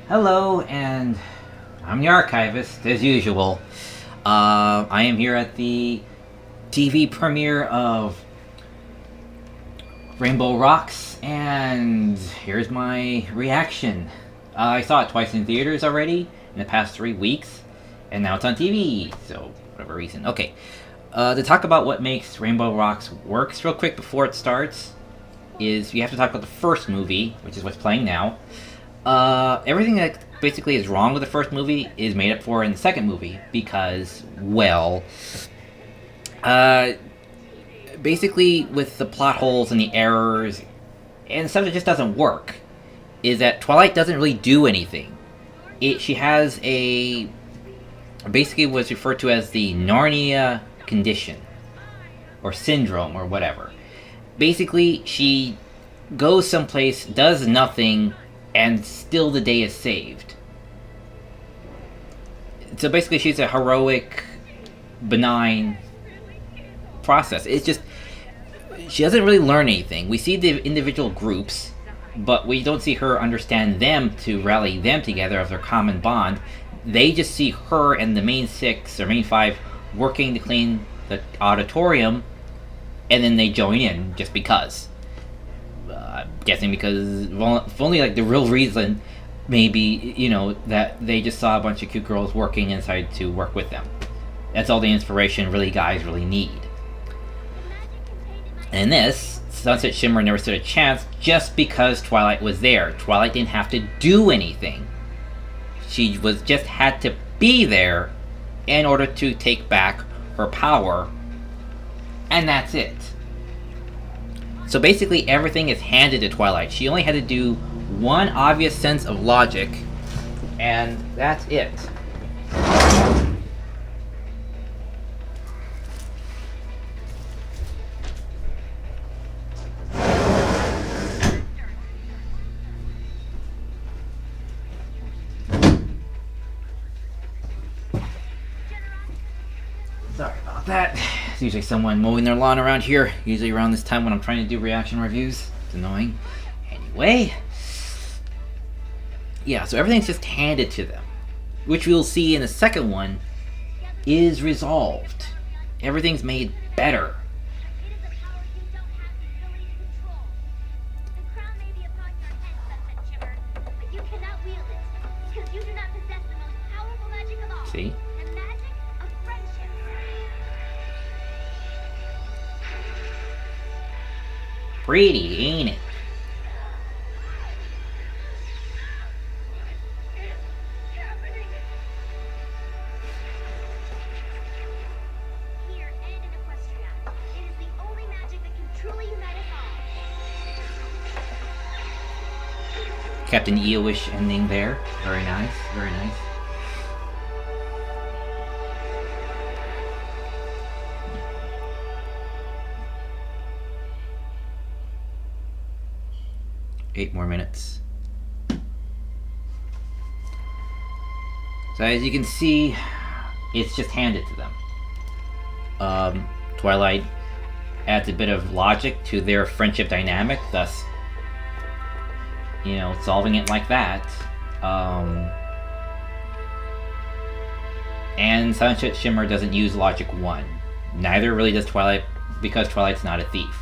Hello, and I'm the archivist, as usual. I am here at the TV premiere of Rainbow Rocks, and here's my reaction. I saw it twice in theaters already in the past 3 weeks, and now it's on TV, so whatever reason. Okay, to talk about what makes Rainbow Rocks works real quick before it starts, is we have to talk about the first movie, which is what's playing now. Everything that basically is wrong with the first movie is made up for in the second movie because, well, basically with the plot holes and the errors and stuff that just doesn't work, is that Twilight doesn't really do anything. She has basically what's referred to as the Narnia condition, or syndrome, or whatever. Basically, she goes someplace, does nothing, and still the day is saved. So basically she's a heroic, benign process. It's just, she doesn't really learn anything. We see the individual groups, but we don't see her understand them to rally them together as their common bond. They just see her and the main six, or main five, working to clean the auditorium, and then they join in just because. I'm guessing because, well, if only like the real reason, maybe, that they just saw a bunch of cute girls working and decided to work with them. That's all the inspiration really guys really need. And this, Sunset Shimmer never stood a chance just because Twilight was there. Twilight didn't have to do anything. She just had to be there in order to take back her power. And that's it. So basically everything is handed to Twilight. She only had to do one obvious sense of logic, and that's it. Sorry about that. There's usually someone mowing their lawn around here, usually around this time when I'm trying to do reaction reviews. It's annoying. Anyway. Yeah, so everything's just handed to them, which we'll see in the second one is resolved. Everything's made better. See? Pretty, ain't it? Captain EO-ish ending there. Very nice, very nice. Eight more minutes. So as you can see, it's just handed to them. Twilight adds a bit of logic to their friendship dynamic, thus, solving it like that. And Sunset Shimmer doesn't use Logic 1. Neither really does Twilight, because Twilight's not a thief.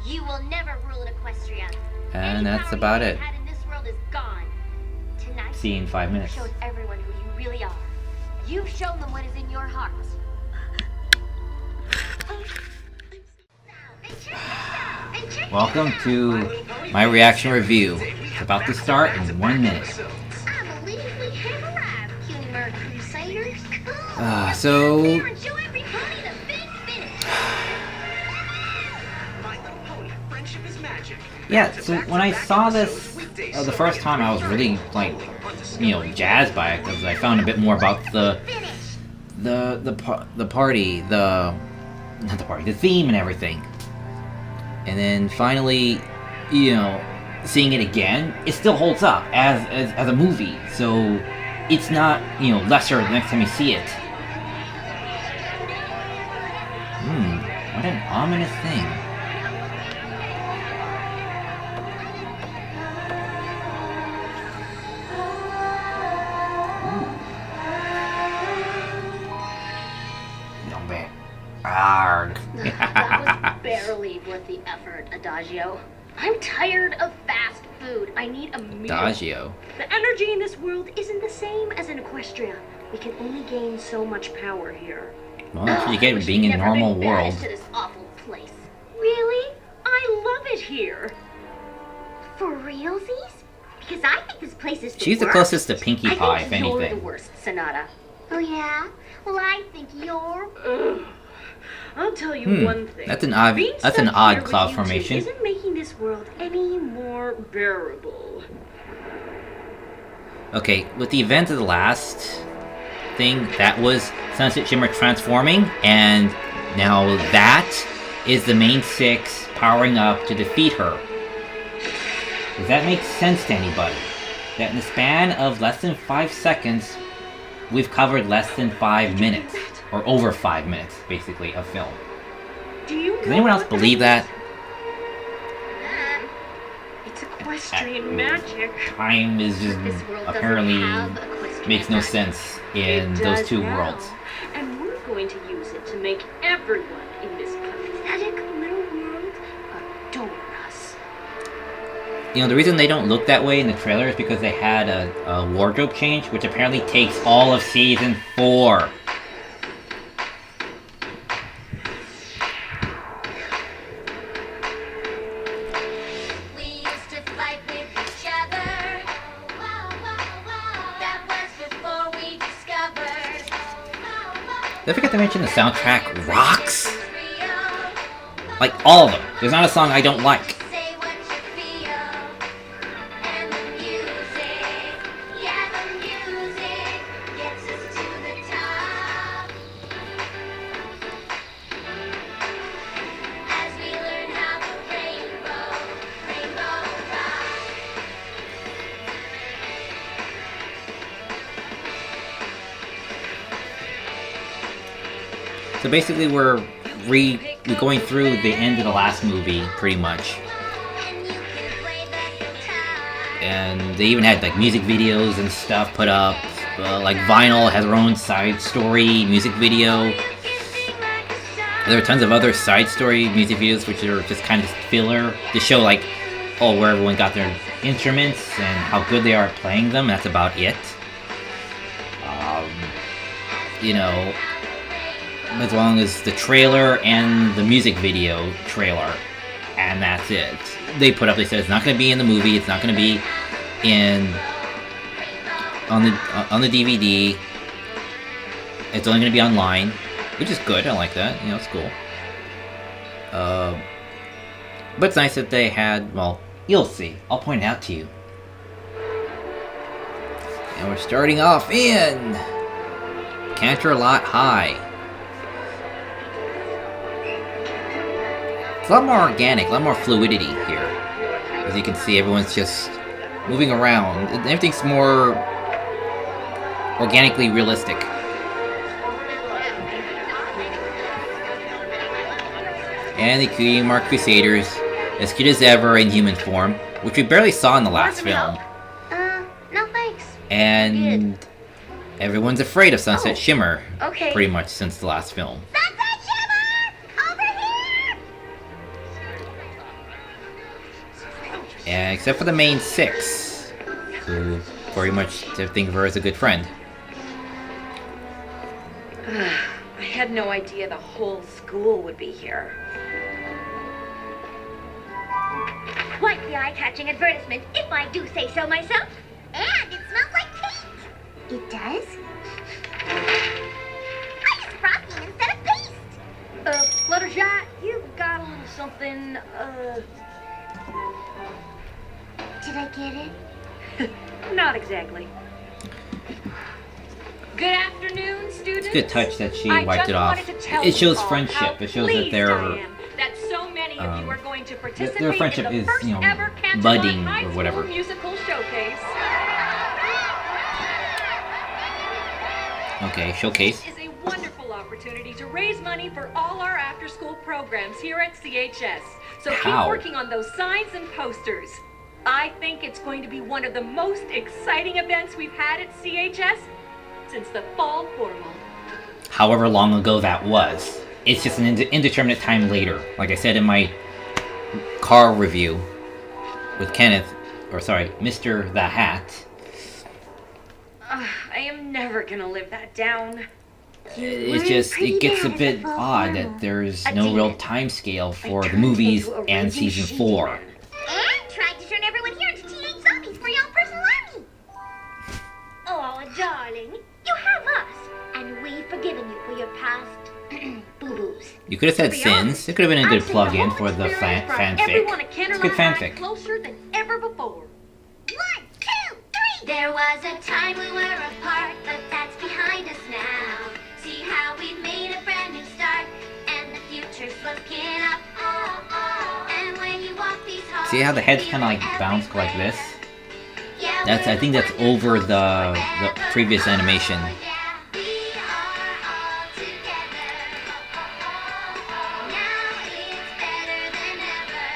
You will never rule in Equestria. And that's about it. Had in this world is gone. Tonight, See you in 5 minutes. you showed everyone who you really are. You've shown them what is in your heart. Welcome to my reaction review. It's about to start in 1 minute. I believe we have arrived, Cunie Crusaders. So Show every pony the big finish. yeah, so when I saw this the first time, I was really jazzed by it because I found a bit more about the theme and everything. And then finally, seeing it again, it still holds up as a movie. So it's not, lesser the next time you see it. What an ominous thing. worth the effort, Adagio. I'm tired of fast food. I need a meal. Adagio. The energy in this world isn't the same as in Equestria. We can only gain so much power here. Well, that's what you get with being in a Never been normal world. banished to this awful place. Really? I love it here. For realsies? Because I think this place is the She's the worst. closest to Pinkie Pie, I if think you're the anything. worst, Sonata. Oh yeah? Well, I think you're... Ugh. I'll tell you one thing. That's an odd. Being That's an stuck odd here with cloud you two formation. isn't making this world any more bearable. Okay, with the event of the last thing, that was Sunset Shimmer transforming, and now that is the main six powering up to defeat her. Does that make sense to anybody? That in the span of less than 5 seconds, we've covered less than 5 minutes, or over 5 minutes, basically, of film. Do you Does know anyone else what believe that? It's equestrian magic. Time is just This world apparently doesn't have equestrian makes no magic. sense in It those does two now. worlds. And we're going to use it to make everyone in this pathetic little world adore us. You know, the reason they don't look that way in the trailer is because they had a wardrobe change, which apparently takes all of season 4. We used to fight with each other. That was before we discovered. Did I forget to mention the soundtrack rocks? Like, all of them. There's not a song I don't like. Say what you feel. And the music, yeah, the music gets us to the top. As we learn how the rainbow rocks. So basically we're going through the end of the last movie, pretty much. And you can play the guitar. And they even had like music videos and stuff put up. Like Vinyl has her own side story music video. There are tons of other side story music videos which are just kind of filler to show like, oh, where everyone got their instruments and how good they are at playing them. That's about it. You know, as long as the trailer and the music video trailer, and that's it. They put up. They said it's not going to be in the movie. It's not going to be in on the DVD. It's only going to be online, which is good. I like that. You know, it's cool. But it's nice that they had. Well, you'll see. I'll point it out to you. And we're starting off in Canterlot High. It's a lot more organic, a lot more fluidity here. As you can see, everyone's just moving around. Everything's more organically realistic. And the Cutie Mark Crusaders, as cute as ever in human form, which we barely saw in the last film. No thanks. And everyone's afraid of Sunset Shimmer, Okay. pretty much since the last film. Sunset Shimmer! Over here! And except for the main six, who pretty much think of her as a good friend. I had no idea the whole school would be here. Quite the eye-catching advertisement, if I do say so myself. And it smells like paint. It does? I use frosting instead of paste. Fluttershy, you've got a little something, Did I get it? not exactly. Good afternoon, students. It's a good touch that she I wiped just it off. wanted to tell It shows you all friendship. how It shows that pleased they're I am that so many of you are going to participate their friendship in the is, first you know, ever Canterlot budding High or School whatever. musical showcase. Okay, showcase. This is a wonderful opportunity to raise money for all our after-school programs here at CHS. So How? keep working on those signs and posters. I think it's going to be one of the most exciting events we've had at CHS since the fall formal. However long ago that was. It's just an indeterminate time later. Like I said in my car review with Kenneth, or sorry, Mr. the Hat. I am never gonna live that down. It gets a bit odd that there's no real time scale for the movies and season 4. And tried to turn everyone here into teenage zombies for your own personal army. Oh, darling, you have us, and we've forgiven you for your past boo-boos. You could have said sins. It could have been a good plug-in for the fanfic. Everyone at It's Canterlot good Uh-huh. High fanfic. closer than ever before. 1, 2, 3. There was a time we were apart, but that's behind us now. See how we've made a brand new start, and the future's looking up. Oh, oh. And when you walk these halls, See how the heads you kind of like feel bounce like everywhere. this? Yeah, I think that's over the previous animation. Oh, yeah, we are all together. Now it's better than ever.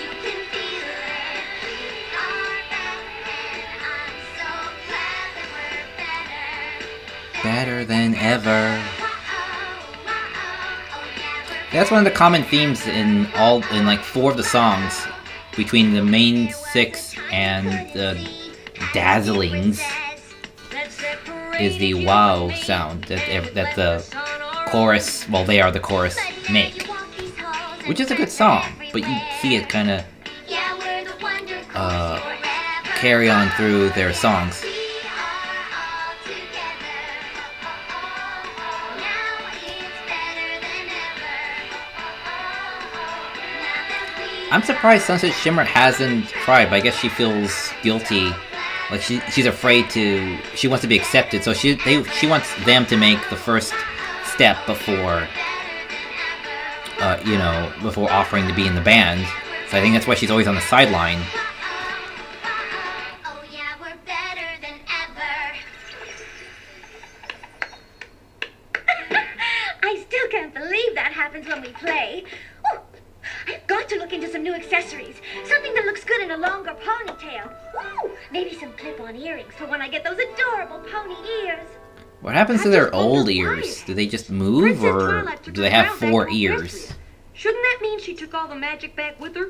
You can feel it. We are back, and I'm so glad that we're better. Better than ever. Oh, yeah, we're That's one of the common themes in like 4 of the songs between the main 6 and the Dazzlings is the wow sound that the chorus, well, they are the chorus, make. Which is a good song, but you see it kind of carry on through their songs. I'm surprised Sunset Shimmer hasn't cried, but I guess she feels guilty. Like she's afraid to. She wants to be accepted, so she wants them to make the first step before, before offering to be in the band. So I think that's why she's always on the sideline. Oh yeah, we're better than ever. I still can't believe that happens when we play. Oh, I've got to look into some new accessories. Something that looks good in a longer ponytail. Woo! Maybe some clip-on earrings for when I get those adorable pony ears. What happens to their old ears? Do they just move, or do they have 4 ears? Shouldn't that mean she took all the magic back with her?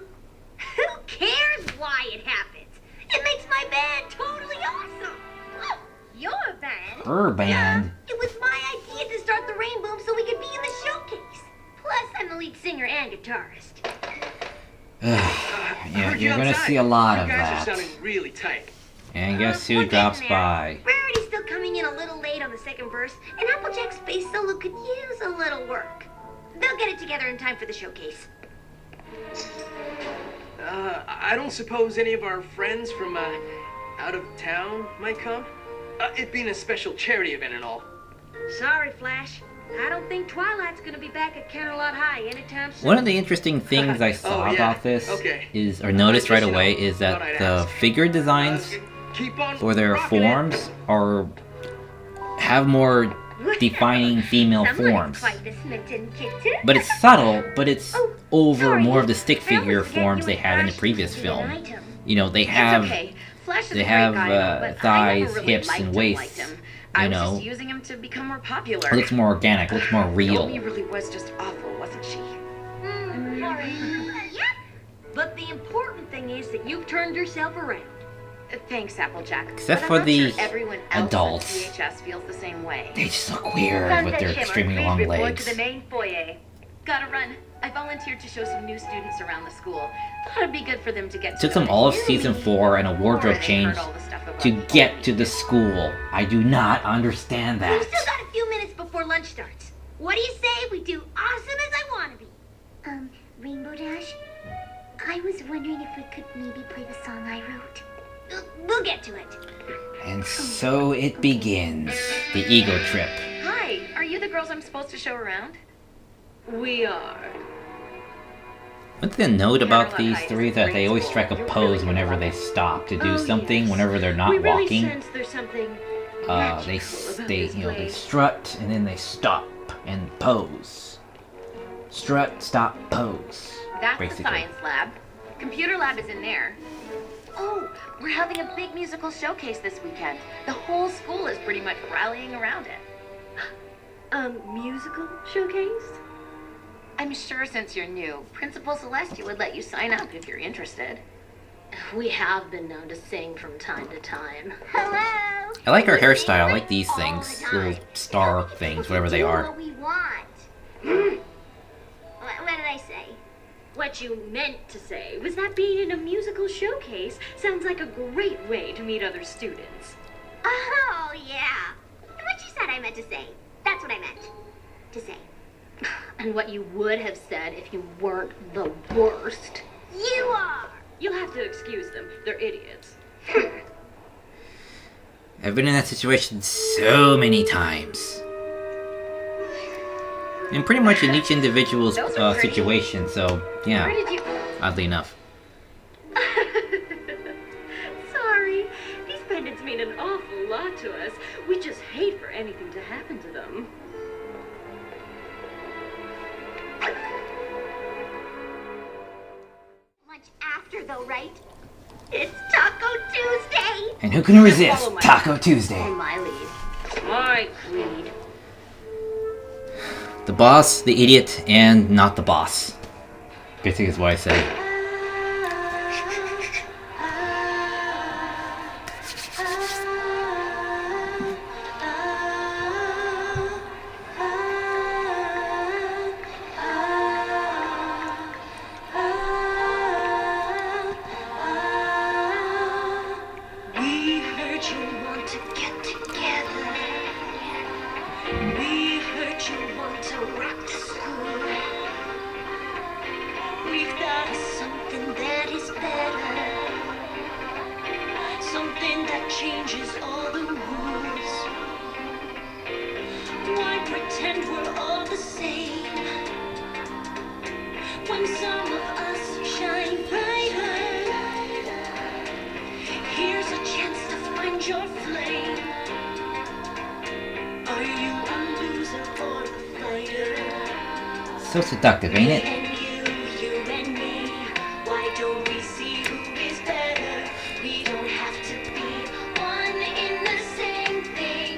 Who cares why it happens? It makes my band totally awesome. Oh, your band? Her band. It was my idea to start the Rainbow so we could be in the showcase. Plus, I'm the lead singer and guitarist. Yeah, you're gonna see a lot of You guys are that. sounding really tight. And guess We're who getting drops there. by? Rarity's still coming in a little late on the second verse, and Applejack's bass solo could use a little work. They'll get it together in time for the showcase. I don't suppose any of our friends from out of town might come? It being a special charity event and all. Sorry, Flash. I don't think Twilight's gonna be back at Canterlot High anytime soon. One of the interesting things I saw yeah. about this Okay. is, or noticed right Just, away, is thought that I'd the ask. figure designs Keep on for their rocking it. forms have more defining female Some aren't forms. quite the smitten kitten. But it's subtle, but it's Oh, over sorry. more of the stick I figure always get forms you they and had in the Flash previous to do an film. item. You know, they It's have okay. Flash is they a great have, guy, but I thighs, never really hips, liked and him, waists, liked him. you I was know. just using him to become more popular. it looks more organic, looks more Naomi real. really was just awful, wasn't she? Sorry. Yep. But the important thing is that you've turned yourself around. Thanks, Applejack. Except But for I'm not the sure everyone else adults. at CHS feels the same way. They just look weird with their extremely long legs. to the main foyer. Gotta run. I volunteered to show some new students around the school. Thought it'd be good for them to get to Took them know all of you. season 4 and a wardrobe Or they change heard all the stuff about to the get to the school. I do not understand We've that. still got a few minutes before lunch starts. What do you say we do awesome as I want to be? Rainbow Dash, I was wondering if we could maybe play the song I wrote. We'll get to it. And so it begins. The ego trip. Hi, are you the girls I'm supposed to show around? We are. One thing to note about Caroline these Heights, three is that they great always school. strike a You're pose really whenever gonna they stop to do Oh, something. yes. Whenever they're not we really walking, sense there's something they magical about this they place. strut and then they stop and pose. Strut, stop, pose. That's basically. the science lab. Computer lab is in there. Oh, we're having a big musical showcase this weekend. The whole school is pretty much rallying around it. Musical showcase? I'm sure since you're new, Principal Celestia would let you sign up if you're interested. We have been known to sing from time to time. Hello. I like her We hairstyle. I sing like these all things. the time. Little star things, whatever they Do are. What we want. What did I say? What you meant to say was that being in a musical showcase sounds like a great way to meet other students. Oh yeah. What you said I meant to say. That's what I meant to say. And what you would have said if you weren't the worst. You are. You'll have to excuse them. They're idiots. I've been in that situation so many times. And pretty much in each individual's Those are pretty. situation, so yeah, Where did you... oddly enough. Sorry. These pendants mean an awful lot to us. We just hate for anything to happen to them. Lunch after though, right? It's Taco Tuesday. And who can resist Follow my- Taco Tuesday? On my lead. My creed. The boss, the idiot, and not the boss. Basically is what I say. We heard you want to get together. We heard you want to rock the school. We've got something that is better. Something that changes all the rules. Why pretend we're all the same? When some of us shine brighter. Here's a chance to find your flame. Are you a loser or a fighter? So seductive, ain't it? And you and me. Why don't we see who is better? We don't have to be one in the same thing.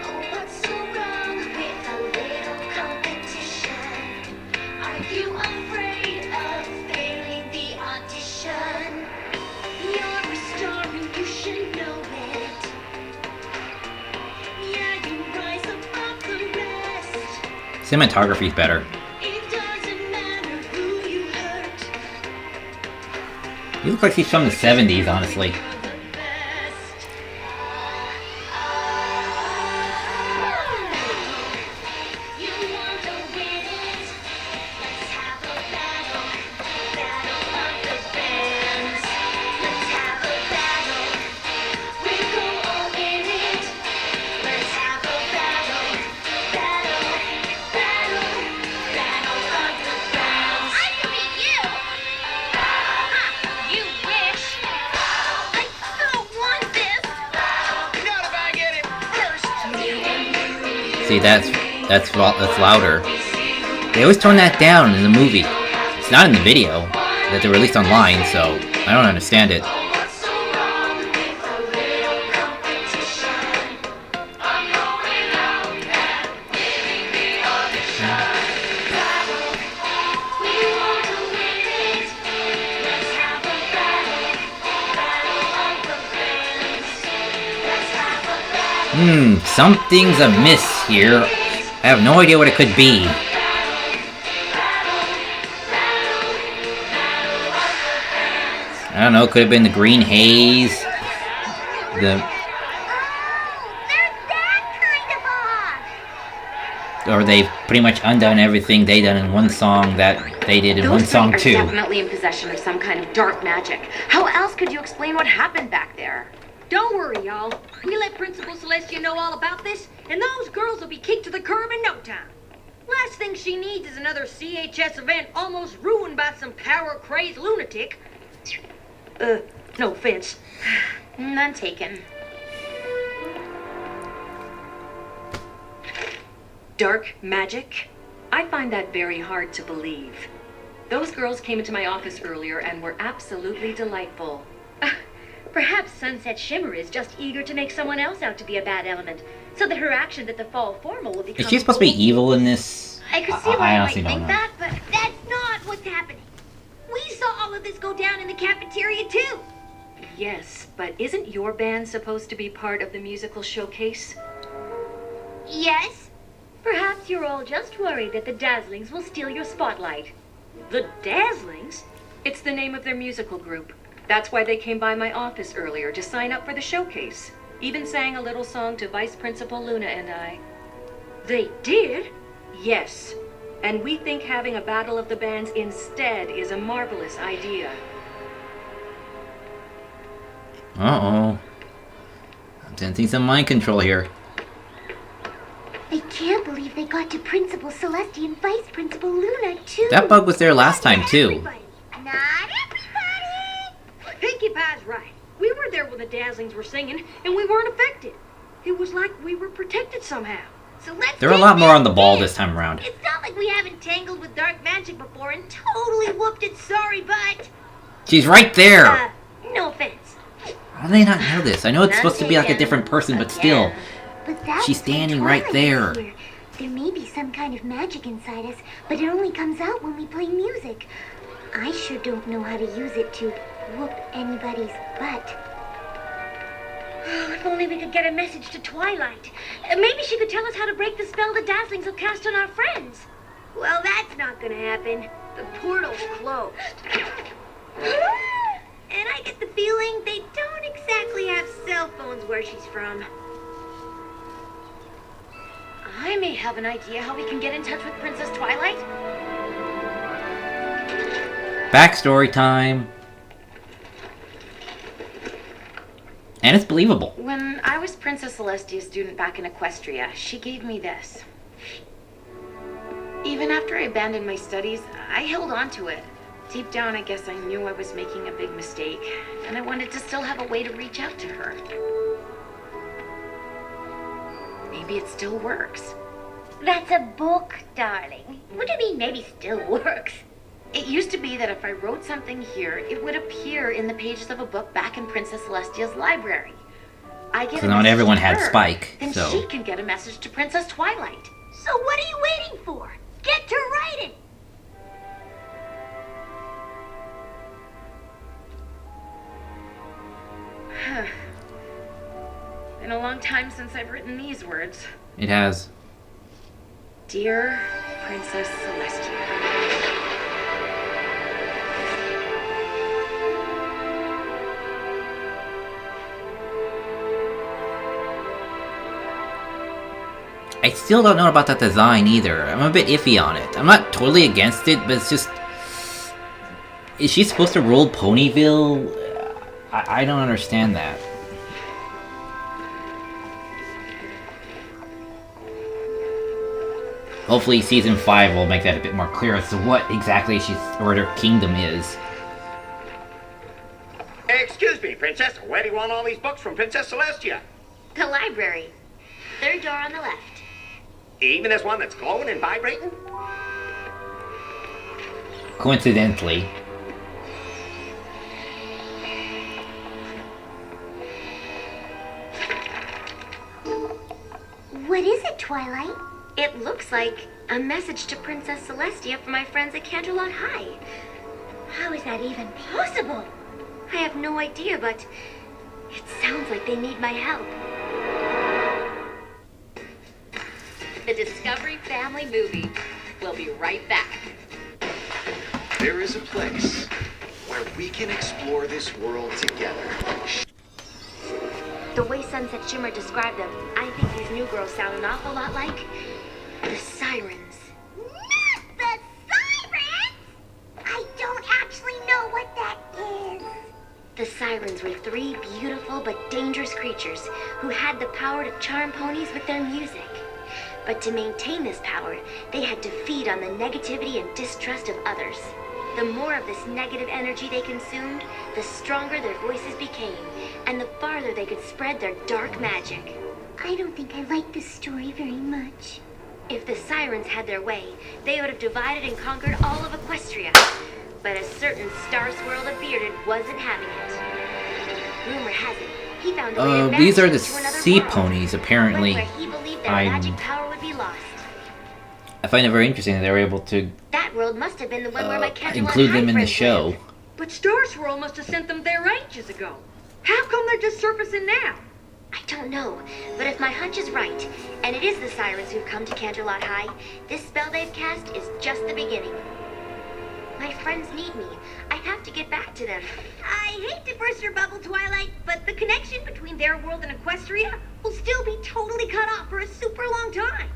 Oh, what's so wrong with a little competition? Are you afraid of failing the audition? You're a star and you should know it. Yeah, you rise above the rest. Cinematography's better. It doesn't matter who you hurt. He looks like he's from the 70s, honestly. You're the best. You want to win it? Let's have a battle. Battle of the bands. Let's have a battle. We go all in it. Let's have a battle. Battle. Battle. Battle of the bands. I can beat you. You wish. I don't want this. Not if I get it first. See, that's louder. They always tone that down in the movie. It's not in the video that they released online, so I don't understand it. What's so wrong with a little competition? I'm going out and winning the audition. Battle. We want to win it. Let's have a battle. Battle of the bands. Let's have a battle. Something's amiss here. I have no idea what it could be. I don't know, it could have been the green haze. The They're that kind of off. or they've pretty much undone everything they done in one song that they did in Those one three song are too. definitely in possession of some kind of dark magic. How else could you explain what happened back there? Don't worry, y'all. We let Principal Celestia know all about this, and those girls will be kicked to the curb in no time. Last thing she needs is another CHS event almost ruined by some power-crazed lunatic. No offense. None taken. Dark magic? I find that very hard to believe. Those girls came into my office earlier and were absolutely delightful. Perhaps Sunset Shimmer is just eager to make someone else out to be a bad element, so that her actions at the fall formal will become... Is she supposed to be evil in this? I could see I why you might honestly don't think know. that, but all of this go down in the cafeteria, too. Yes, but isn't your band supposed to be part of the musical showcase? Yes? Perhaps you're all just worried that the Dazzlings will steal your spotlight. The Dazzlings? It's the name of their musical group. That's why they came by my office earlier to sign up for the showcase. Even sang a little song to Vice Principal Luna and I. They did? Yes. And we think having a battle of the bands instead is a marvelous idea. Uh-oh. I'm sensing some mind control here. I can't believe they got to Principal Celestia and Vice Principal Luna, too. That bug was there last time, too. Not everybody! Pinkie Pie's right. We were there when the Dazzlings were singing, and we weren't affected. It was like we were protected somehow. So let's They're a take lot more that on the ball dance. this time around. It's not like we haven't tangled with dark magic before and totally whooped its sorry butt. She's right there! No offense. How do they not know this? I know it's supposed to be like a different person, but still. But that's She's standing right Twilight there. is here. There may be some kind of magic inside us, but it only comes out when we play music. I sure don't know how to use it to whoop anybody's butt. Oh, if only we could get a message to Twilight. Maybe she could tell us how to break the spell the Dazzlings will cast on our friends. Well, that's not gonna happen. The portal's closed. And I get the feeling they don't exactly have cell phones where she's from. I may have an idea how we can get in touch with Princess Twilight. Backstory time. And it's believable. When I was Princess Celestia's student back in Equestria, she gave me this. Even after I abandoned my studies, I held on to it. Deep down, I guess I knew I was making a big mistake, and I wanted to still have a way to reach out to her. Maybe it still works. That's a book, darling. What do you mean maybe still works? It used to be that if I wrote something here, it would appear in the pages of a book back in Princess Celestia's library. I get So a not message everyone to had her, Spike, then so- she can get a message to Princess Twilight. So what are you waiting for? Get to writing! Been a long time since I've written these words. It has. Dear Princess Celestia. I still don't know about that design either. I'm a bit iffy on it. I'm not totally against it, but it's just... Is she supposed to rule Ponyville? I don't understand that. Hopefully Season 5 will make that a bit more clear as to what exactly her kingdom is. Excuse me, Princess. Where do you want all these books from Princess Celestia? The library. Third door on the left. Even this one that's glowing and vibrating? Coincidentally. What is it, Twilight? It looks like a message to Princess Celestia from my friends at Canterlot High. How is that even possible? I have no idea, but it sounds like they need my help. The Discovery Family Movie. We'll be right back. There is a place where we can explore this world together. The way Sunset Shimmer described them, I think these new girls sound an awful lot like the Sirens. Not the Sirens! I don't actually know what that is. The Sirens were three beautiful but dangerous creatures who had the power to charm ponies with their music. But to maintain this power, they had to feed on the negativity and distrust of others. The more of this negative energy they consumed, the stronger their voices became, and the farther they could spread their dark magic. I don't think I like this story very much. If the Sirens had their way, they would have divided and conquered all of Equestria. But a certain Star Swirl the Bearded wasn't having it. Rumor has it, he found a way to These are the vanish into another sea world, ponies, apparently. one where he believed their I'm- magic power would be lost. I find it very interesting that they were able to That world must have been the one where my Canterlot include High them in the friends show. lived. But Star Swirl must have sent them there ages ago. How come they're just surfacing now? I don't know, but if my hunch is right, and it is the Sirens who've come to Canterlot High, this spell they've cast is just the beginning. My friends need me. I have to get back to them. I hate to burst your bubble, Twilight, but the connection between their world and Equestria will still be totally cut off for a super long time.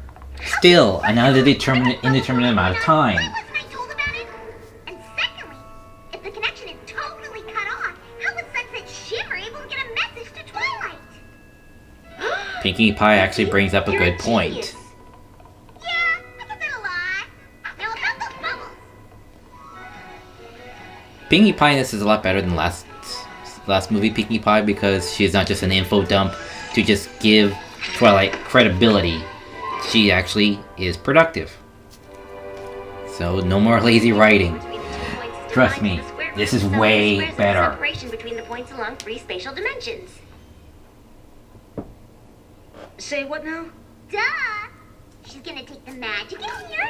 Still, another indeterminate amount of time. Why wasn't I told about it? And secondly, if the connection is totally cut off, how was Sunset Shimmer able to get a message to Twilight? Pinkie Pie actually brings up a You're good a point. genius. Yeah, I guess that'll lie. Now about those bubbles. Pinkie Pie in this is a lot better than last movie Pinkie Pie because she's not just an info dump to just give Twilight credibility. She actually is productive. So no more lazy writing. Between the 2 points is Trust defined me, by the square this root is of the way squares of the better. Separation between the points along 3 spatial dimensions. Say what now? Duh! She's gonna take the magic in here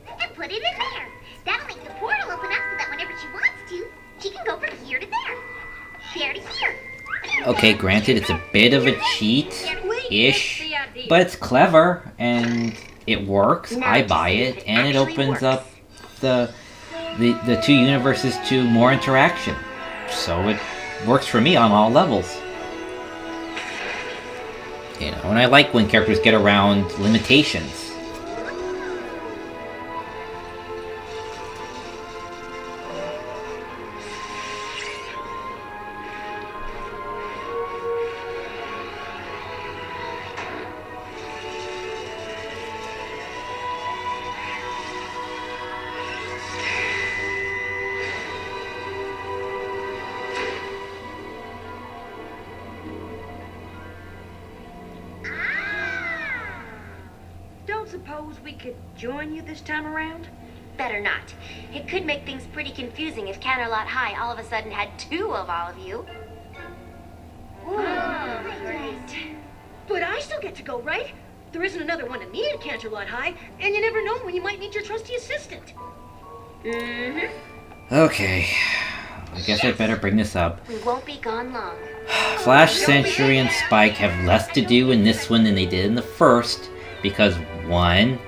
and put it in there. That'll make the portal open up so that whenever she wants to, she can go from here to there. There to here. Okay, granted, it's a bit of a cheat-ish, but it's clever and it works. I buy it, and it opens up the 2 universes to more interaction. So it works for me on all levels. You know, and I like when characters get around limitations. Don't suppose we could join you this time around? Better not. It could make things pretty confusing if Canterlot High all of a sudden had 2 of all of you. But I still get to go, right? There isn't another one of me at Canterlot High, and you never know when you might need your trusty assistant. Mm-hmm. Okay, I guess I better bring this up. We won't be gone long. Flash, Sentry, and Spike have less to do in this one than they did in the first, because one,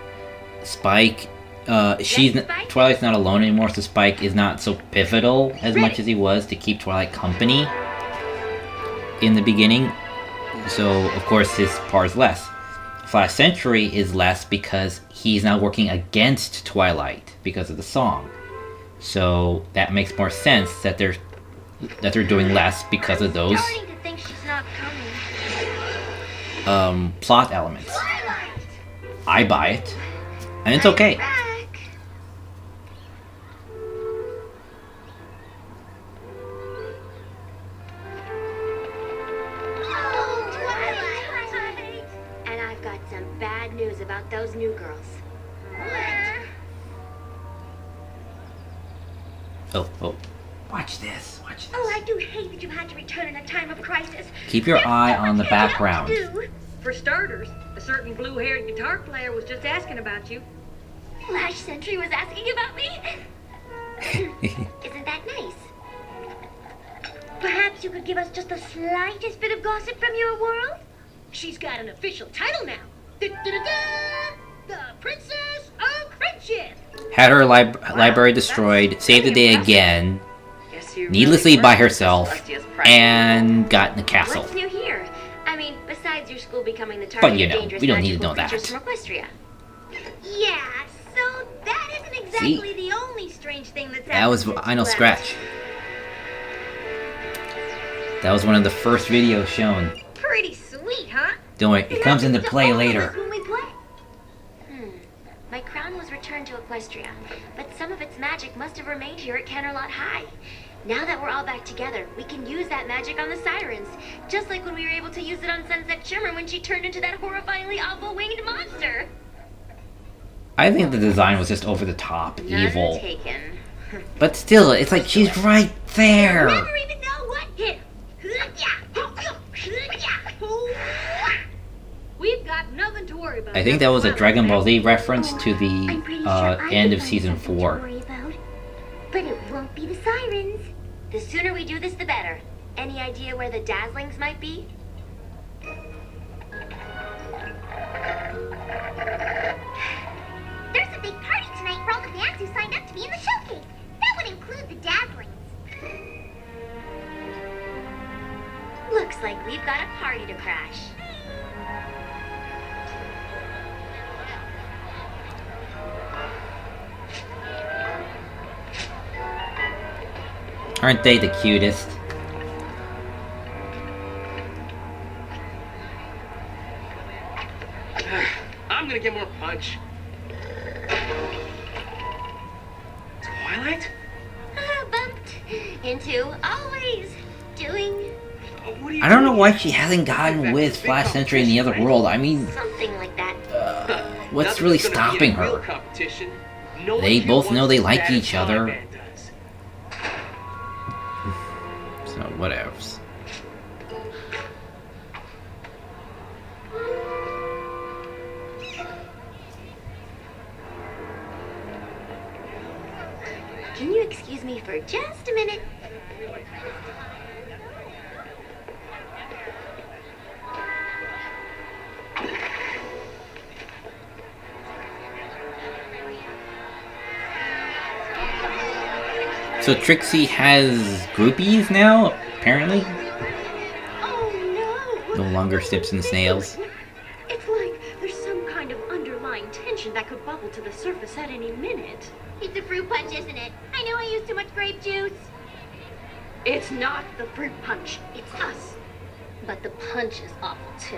Spike, Twilight's not alone anymore, so Spike is not so pivotal as much as he was to keep Twilight company in the beginning. So of course his part is less. Flash Sentry is less because he's now working against Twilight because of the song. So that makes more sense that they're doing less because of those Starting to think she's not coming. plot elements. I buy it, and it's okay. Back. Oh, Twilight! And I've got some bad news about those new girls. What? Oh. Watch this. Oh, I do hate that you had to return in a time of crisis. Keep your eye on the background. For starters, a certain blue-haired guitar player was just asking about you. Flash Sentry was asking about me? Isn't that nice? Perhaps you could give us just the slightest bit of gossip from your world? She's got an official title now. Da-da-da-da! The Princess of Friendship! Had her library destroyed, saved the day again, needlessly by herself, and got in the castle. What's new here? I mean, besides your school becoming the target But you of know, dangerous we don't need to magical know creatures that. from Equestria. Yeah, so that isn't exactly the only strange thing that's That was happened since I know you left. Scratch. That was one of the first videos shown. Pretty sweet, huh? Don't worry, it comes into play All of us later. when we play. My crown was returned to Equestria, but some of its magic must have remained here at Canterlot High. Now that we're all back together, we can use that magic on the Sirens, just like when we were able to use it on Sunset Shimmer when she turned into that horrifyingly awful winged monster. I think the design was just over the top, None evil. taken. But still, it's like she's right there. Never even know what hit. We've got nothing to worry about. I think that was a Dragon Ball Z reference to the I'm pretty sure I end could of find season something to 4. worry about. But it won't be the Sirens. The sooner we do this, the better. Any idea where the Dazzlings might be? There's a big party tonight for all the bands who signed up to be in the showcase. That would include the Dazzlings. Looks like we've got a party to crash. Aren't they the cutest? I'm gonna get more punch. Twilight? Bumped into always doing What are you I don't know doing why here? she hasn't gotten Back with to big Flash Sentry in the other competition, world. I mean, something like that. what's Nothing's really gonna be stopping a real her? competition. No one They here both wants know they as like bad as each our other. band does. So, whatevs. Can you excuse me for just a minute? So Trixie has groupies now, apparently? Oh no! No longer sips and snails. It's like there's some kind of underlying tension that could bubble to the surface at any minute. It's a fruit punch, isn't it? I know I used too much grape juice. It's not the fruit punch, it's us. But the punch is awful too.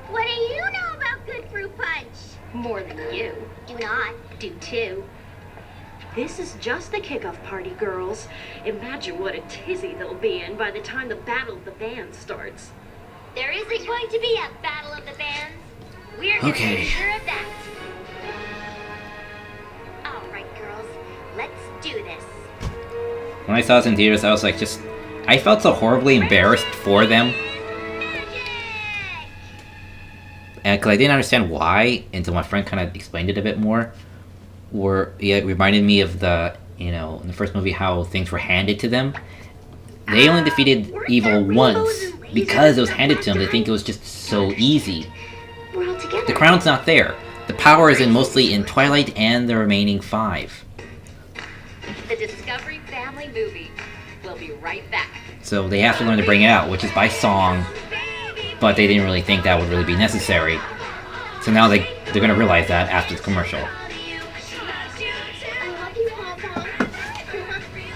What do you know about good fruit punch? More than you. Do not. Do too. This is just the kickoff party, girls. Imagine what a tizzy they'll be in by the time the Battle of the Bands starts. There isn't going to be a battle of the bands. We're gonna Okay. make sure of that. All right, girls. Let's do this. When I saw this in theaters, I was like, I felt so horribly embarrassed for them. Magic! And because I didn't understand why until my friend kind of explained it a bit more. It reminded me of in the first movie how things were handed to them. They only defeated Weren't evil there rainbows once and lasers because it was and handed to them. They black think it was just so easy. We're all together. The crown's not there. The power is in mostly in Twilight and the remaining 5. The Discovery Family movie. We'll be right back. So they have to learn to bring it out, which is by song. But they didn't really think that would really be necessary. So now they're gonna realize that after the commercial. I love you, Pom-Pom.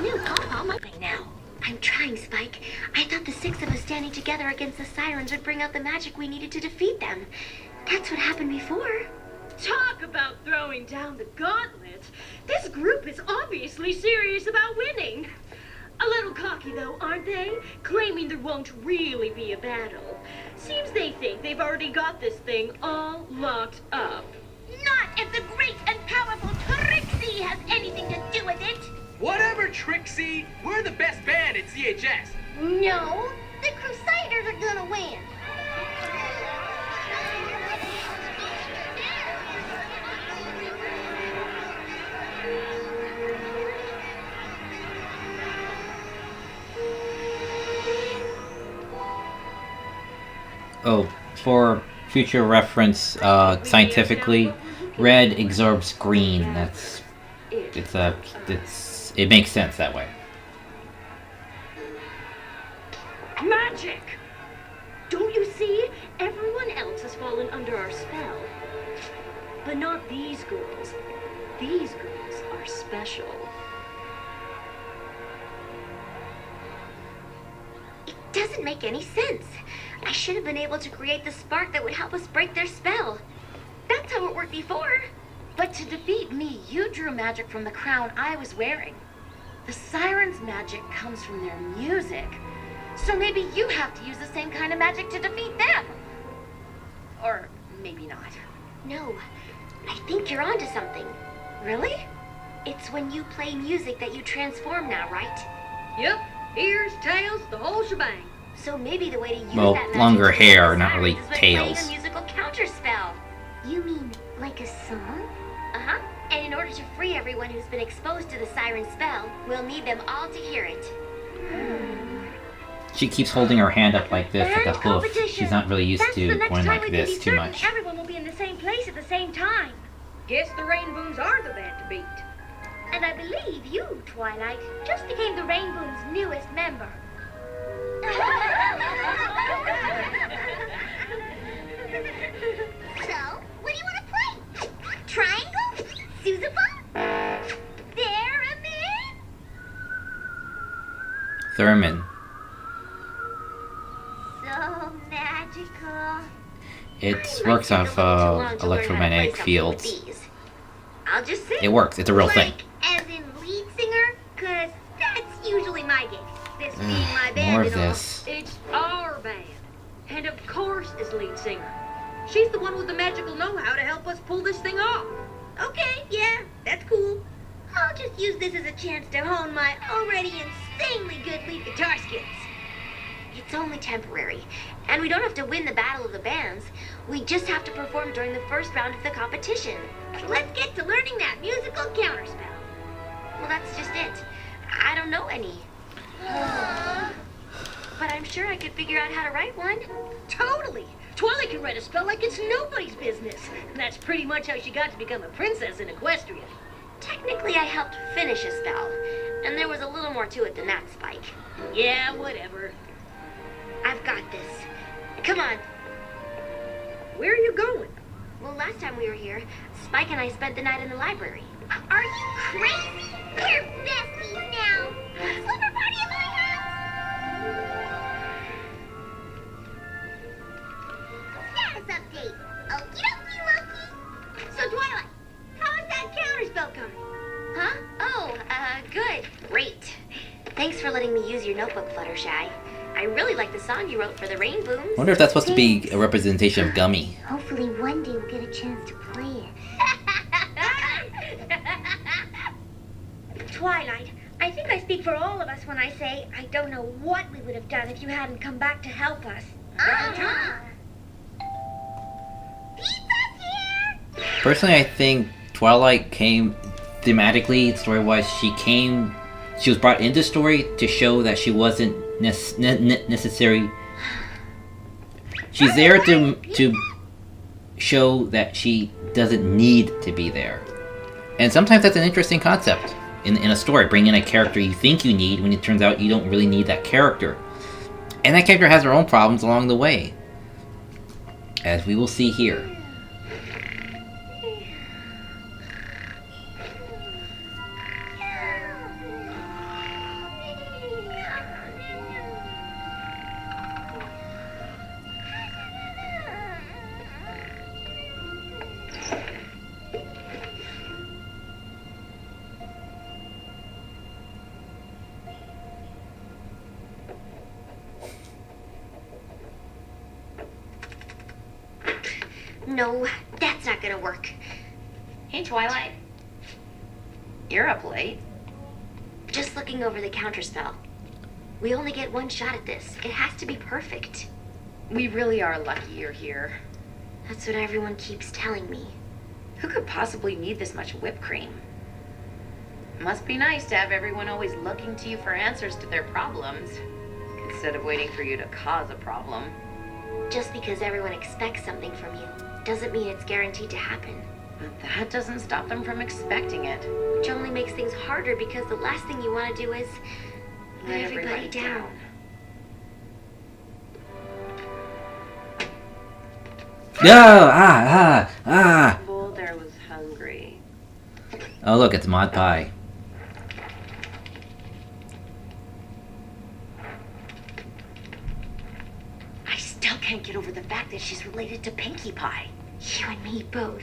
No, Pom-Pom, right now. I'm trying, Spike. I thought the 6 of us standing together against the Sirens would bring out the magic we needed to defeat them. That's what happened before. Talk about throwing down the gauntlet. This group is obviously serious about winning. A little cocky, though, aren't they? Claiming there won't really be a battle. Seems they think they've already got this thing all locked up. Not if the great and powerful Trixie has anything to do with it. Whatever, Trixie. We're the best band at CHS. No, the Crusaders are gonna win. Oh, for future reference, scientifically, red absorbs green. It makes sense that way. Magic! Don't you see? Everyone else has fallen under our spell. But not these girls. These girls are special. It doesn't make any sense. I should have been able to create the spark that would help us break their spell. That's how it worked before. But to defeat me, you drew magic from the crown I was wearing. The Sirens' magic comes from their music. So maybe you have to use the same kind of magic to defeat them. Or maybe not. No, I think you're onto something. Really? It's when you play music that you transform now, right? Yep, ears, tails, the whole shebang. So maybe the way to use Well, that magic longer to defeat hair, the not really Sirens is by playing tails. a musical counterspell. You mean like a song? Uh-huh. And in order to free everyone who's been exposed to the siren spell, we'll need them all to hear it. She keeps holding her hand up like this at the And hoof. competition. She's not really used That's the to next going time like we can this be too certain much. Everyone will be in the same place at the same time. Guess the Rainbows are the band to beat. And I believe you, Twilight, just became the Rainbow's newest member. So, what do you want to play? Triangle? Sousaphone? Theremin? Thurman. So magical. It works off electromagnetic fields. I'll just sing. It works. It's a real thing. Like, as in lead singer? Cause that's usually my gig. This being my band More of and all. this. It's our band. And of course, as lead singer. She's the one with the magical know-how to help us pull this thing off. Okay, yeah, that's cool. I'll just use this as a chance to hone my already insanely good lead guitar skills. It's only temporary, and we don't have to win the battle of the bands. We just have to perform during the first round of the competition. So let's get to learning that musical counterspell. Well, that's just it. I don't know any. But I'm sure I could figure out how to write one. Totally. Twilight can write a spell like it's nobody's business. And that's pretty much how she got to become a princess in Equestria. Technically, I helped finish a spell, and there was a little more to it than that, Spike. Yeah, whatever. I've got this. Come on. Where are you going? Well, last time we were here, Spike and I spent the night in the library. Are you crazy? We're besties now. Slumber party at my house. Status update. Okie dokie, Loki. So, Twilight, how is that counterspell coming? Huh? Oh, good. Great. Thanks for letting me use your notebook, Fluttershy. I really like the song you wrote for the Rainbooms. I wonder if that's supposed to be a representation of Gummy. Hopefully one day we'll get a chance to play it. Twilight, I think I speak for all of us when I say I don't know what we would have done if you hadn't come back to help us. Pizza's here! Personally, I think Twilight came thematically, story-wise. She was brought into story to show that she wasn't necessary. She's there to show that she doesn't need to be there. And sometimes that's an interesting concept in a story. Bring in a character you think you need when it turns out you don't really need that character. And that character has her own problems along the way, as we will see here. No, that's not gonna work. Hey, Twilight. You're up late. Just looking over the counterspell. We only get one shot at this. It has to be perfect. We really are lucky you're here. That's what everyone keeps telling me. Who could possibly need this much whipped cream? Must be nice to have everyone always looking to you for answers to their problems, instead of waiting for you to cause a problem. Just because everyone expects something from you doesn't mean it's guaranteed to happen. But that doesn't stop them from expecting it. Which only makes things harder because the last thing you want to do is let everybody down. Boulder was hungry. Oh look, it's Mod Pie. I still can't get over the fact that she's related to Pinkie Pie. You and me both.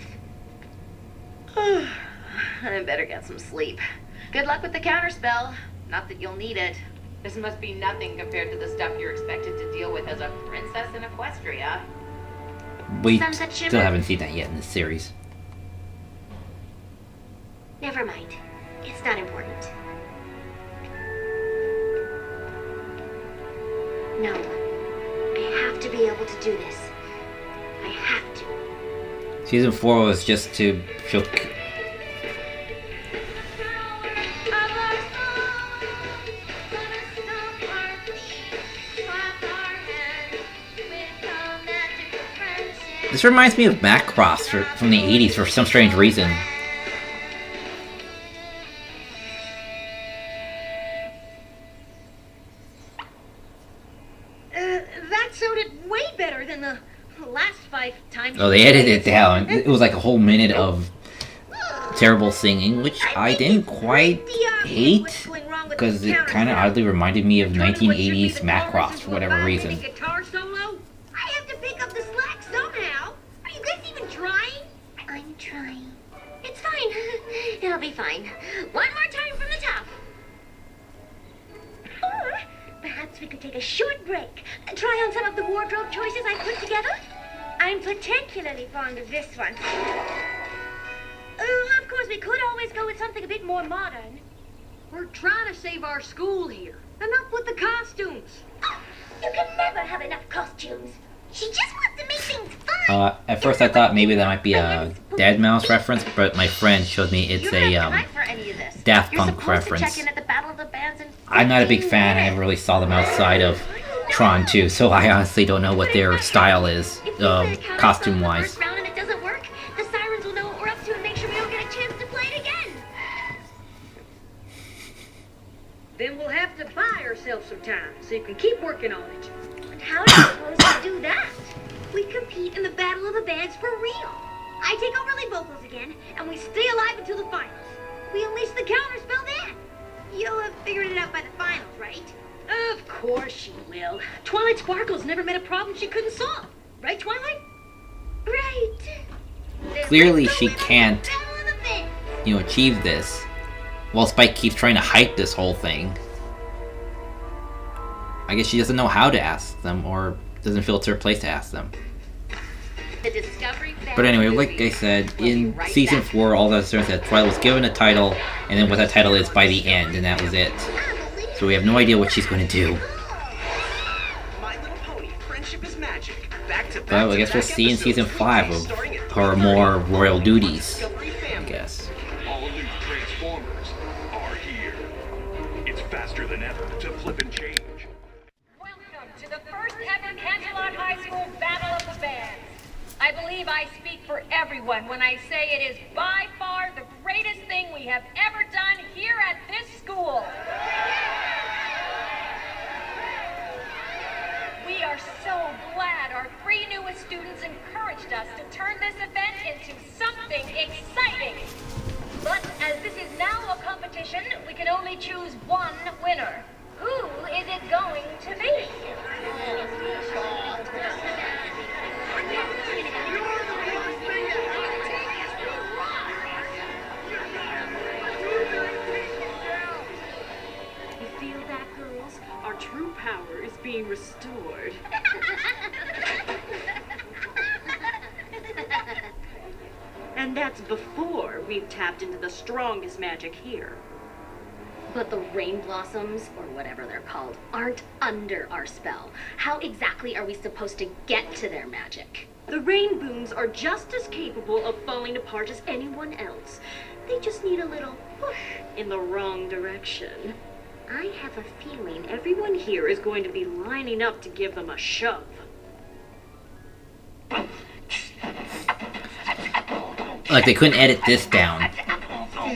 I better get some sleep. Good luck with the counterspell. Not that you'll need it. This must be nothing compared to the stuff you're expected to deal with as a princess in Equestria. We Sunset still Shimmer? haven't seen that yet in this series. Never mind. It's not important. No. I have to be able to do this. I have to. Season 4 was just to show... This reminds me of Macross from the 80s for some strange reason. That sounded way better than the last 5 times. Oh, they edited it down. It was like a whole minute of terrible singing, which I didn't quite hate, because it kind of oddly reminded me of 1980s Macross for whatever reason. Guitar solo? I have to pick up the slack somehow. Are you guys even trying? I'm trying. It's fine. It'll be fine. One more time from the top. Or perhaps we could take a short break. Try on some of the wardrobe choices I put together. I'm particularly fond of this one. Of course, we could always go with something a bit more modern. We're trying to save our school here. Enough with the costumes. Oh, you can never have enough costumes. She just wants to make things fun. At first I thought maybe that might be a Dead Mouse reference, but my friend showed me it's a Daft Punk reference. I'm not a big fan. I never really saw them outside of Tron 2, so I honestly don't know what their style is, costume-wise. Then we'll have to buy ourselves some time so you can keep working on it. And how are you supposed to do that? We compete in the Battle of the Bands for real. I take over lead vocals again, and we stay alive until the finals. We unleash the counterspell then. You'll have figured it out by the finals, right? Of course she will. Twilight Sparkle's never met a problem she couldn't solve. Right, Twilight? Right. Clearly she can't, achieve this. While Spike keeps trying to hype this whole thing. I guess she doesn't know how to ask them, or doesn't feel it's her place to ask them. But anyway, like I said, in Season 4, all that said that Twilight was given a title, and then what that title is by the end, and that was it. So we have no idea what she's going to do. But I guess we'll see in Season 5 of her more royal duties, I guess. Faster than ever to flip and change. Welcome to the first ever Canterlot High School Battle of the Bands. I believe I speak for everyone when I say it is by far the greatest thing we have ever done here at this school. We are so glad our 3 newest students encouraged us to turn this event into something exciting. But as this is now a competition, we can only choose one winner. Who is it going to be? You feel that, girls? Our true power is being restored. And that's before we've tapped into the strongest magic here. But the rain blossoms, or whatever they're called, aren't under our spell. How exactly are we supposed to get to their magic? The rain booms are just as capable of falling apart as anyone else. They just need a little push in the wrong direction. I have a feeling everyone here is going to be lining up to give them a shove. Like they couldn't edit this down. Oh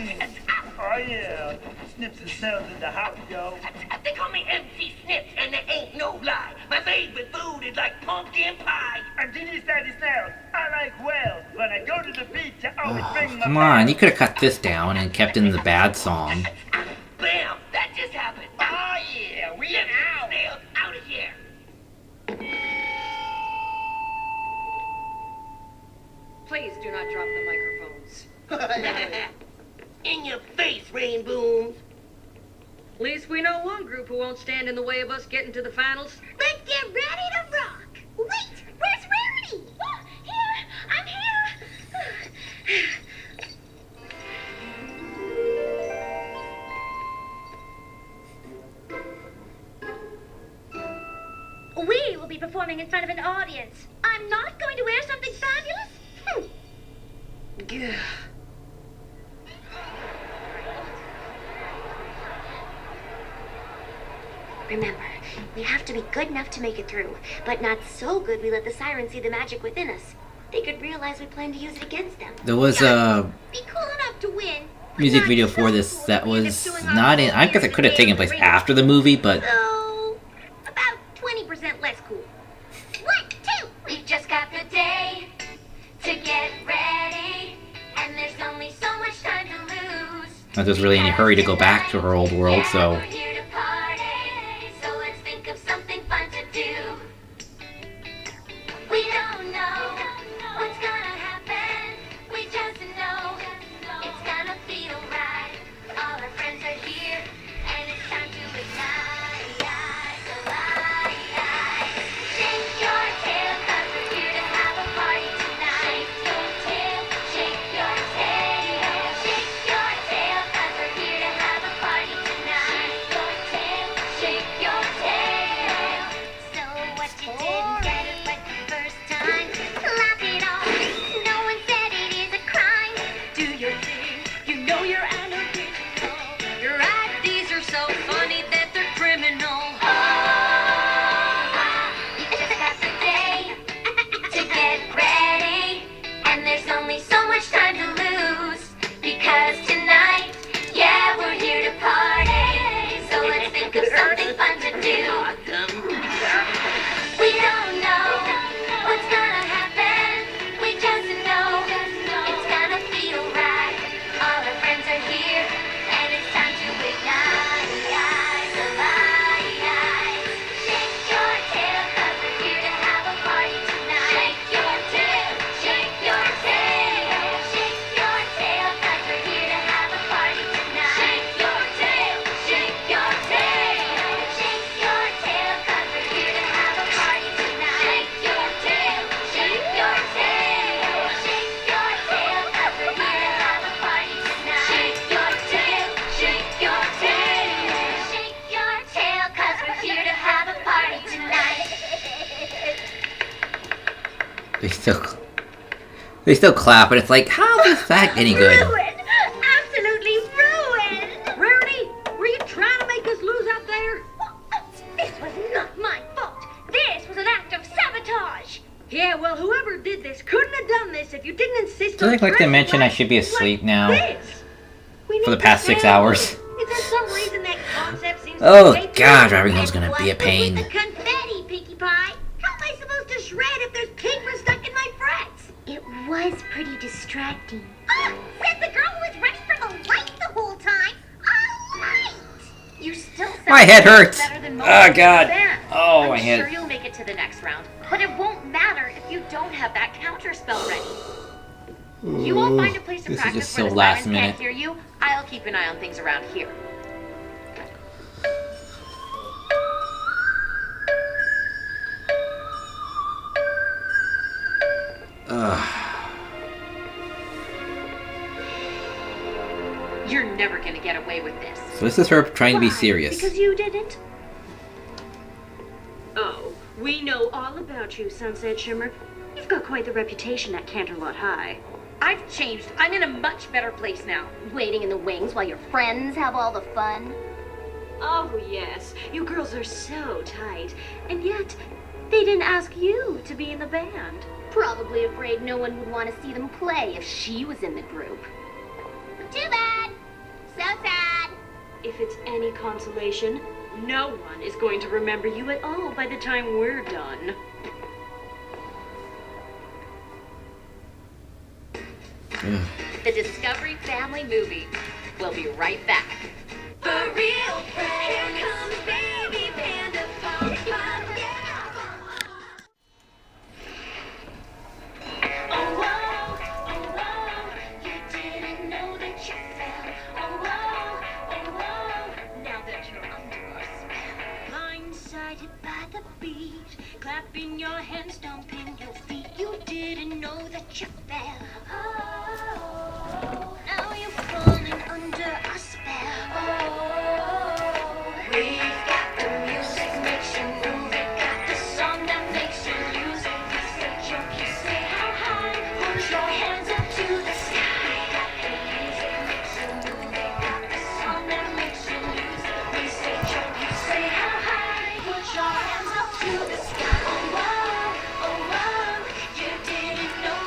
yeah, Snips and Snails in the house, yo. They call me MC Snips, and there ain't no lie. My favorite food is like pumpkin pie. I'm Genius Daddy Snails. I like whales. When I go to the beach, I always bring my... Come on, you could have cut this down and kept in the bad song. Bam! That just happened. Oh yeah, we have Snails out of here. Please do not drop the microphones. In your face, Rain Booms. At least we know one group who won't stand in the way of us getting to the finals. Let's get ready to rock! Wait, where's Rarity? Oh, here, I'm here. We will be performing in front of an audience. I'm not going to wear something fabulous? Gah. Remember, we have to be good enough to make it through, but not so good we let the sirens see the magic within us. they could realize we plan to use it against them. There was a Be cool enough to win. music video for this that was not in. I guess it could have taken place after the movie, but So, about 20% less cool. 1, 2. We've just got the day to get ready, and there's only so much time to lose. not there's really any hurry to go back to her old world. So We're here to party, so let's think of something fun to do. We don't know what's gonna happen. We just know it's gonna feel right. All our friends are here, and it's time to ignite. Shake your tail, 'cause we're here to have a party tonight. Shake your tail, shake your tail, 'cause we're here to have a party tonight. Shake your tail. So what you didn't get it right the first time, laugh it off. No one said it is a crime. Do your thing. You know you're unoriginal. Your ideas are so funny that they're criminal. You just got the day to get ready, and there's only so much time to lose. Because tonight, yeah, we're here to party. So let's think of something fun to do. We don't know what's gonna happen. We just know it's gonna feel right. All our friends are here, and it's time to ignite the light. Shake your tail, 'cause we're here to have a party tonight. Shake your tail, shake your tail, shake your tail, 'cause we're here to have a party tonight. Shake your tail, shake your tail, shake your tail, 'cause we're here to have a party tonight. Shake your tail, shake your tail, shake your tail, 'cause we're here to have a party tonight. Shake your tail, shake your tail, shake your tail, 'cause we're here to have a party tonight. they still clap, but it's like, how is that any good? Ruined! Absolutely ruined! Rarity, were you trying to make us lose out there? This was not my fault. This was an act of sabotage. Yeah, well, whoever did this couldn't have done this if you didn't insist Does on it like to dressing mention I like should be asleep now this. We for the need past to 6 tell. hours? Is there some reason that concept seems Oh to escape god, you? driving home's gonna be a With pain. the confetti, Pinkie Pie. How am I supposed to shred if there's paper stuck in my frets? It was pretty distracting. Said the girl who was ready for the light the whole time. A light! You still sound My head hurts. better than most Oh of the god. band. Oh I'm my sure head. you'll make it to the next round, but it won't matter if you don't have that counter spell ready. You won't find a place to This is practice just where so the last sirens minute. can't hear you. I'll keep an eye on things around here. You're never gonna get away with this. So this is her trying to be Why? serious. Because you didn't? Oh, we know all about you, Sunset Shimmer. You've got quite the reputation at Canterlot High. I've changed. I'm in a much better place now. Waiting in the wings while your friends have all the fun. Oh, yes. You girls are so tight. And yet, they didn't ask you to be in the band. Probably afraid no one would want to see them play if she was in the group. Too bad. So sad. If it's any consolation, no one is going to remember you at all by the time we're done. The Discovery Family Movie. We'll be right back. For real, here comes baby panda pom pom, yeah. Oh whoa, you didn't know that you fell. Oh whoa, now that you're under our spell. Blindsided by the beat, clapping your hands, stomping your feet. You didn't know that you fell. Oh, Now you're falling under a spell. oh, we've got the music makes you move. It got the song that makes you lose it. You say jump, you say how high. Put your hands up to the sky. We got the music makes you move. It got the song that makes you lose it. We say jump, you say how high. Put your hands up to the sky. Oh whoa, you didn't know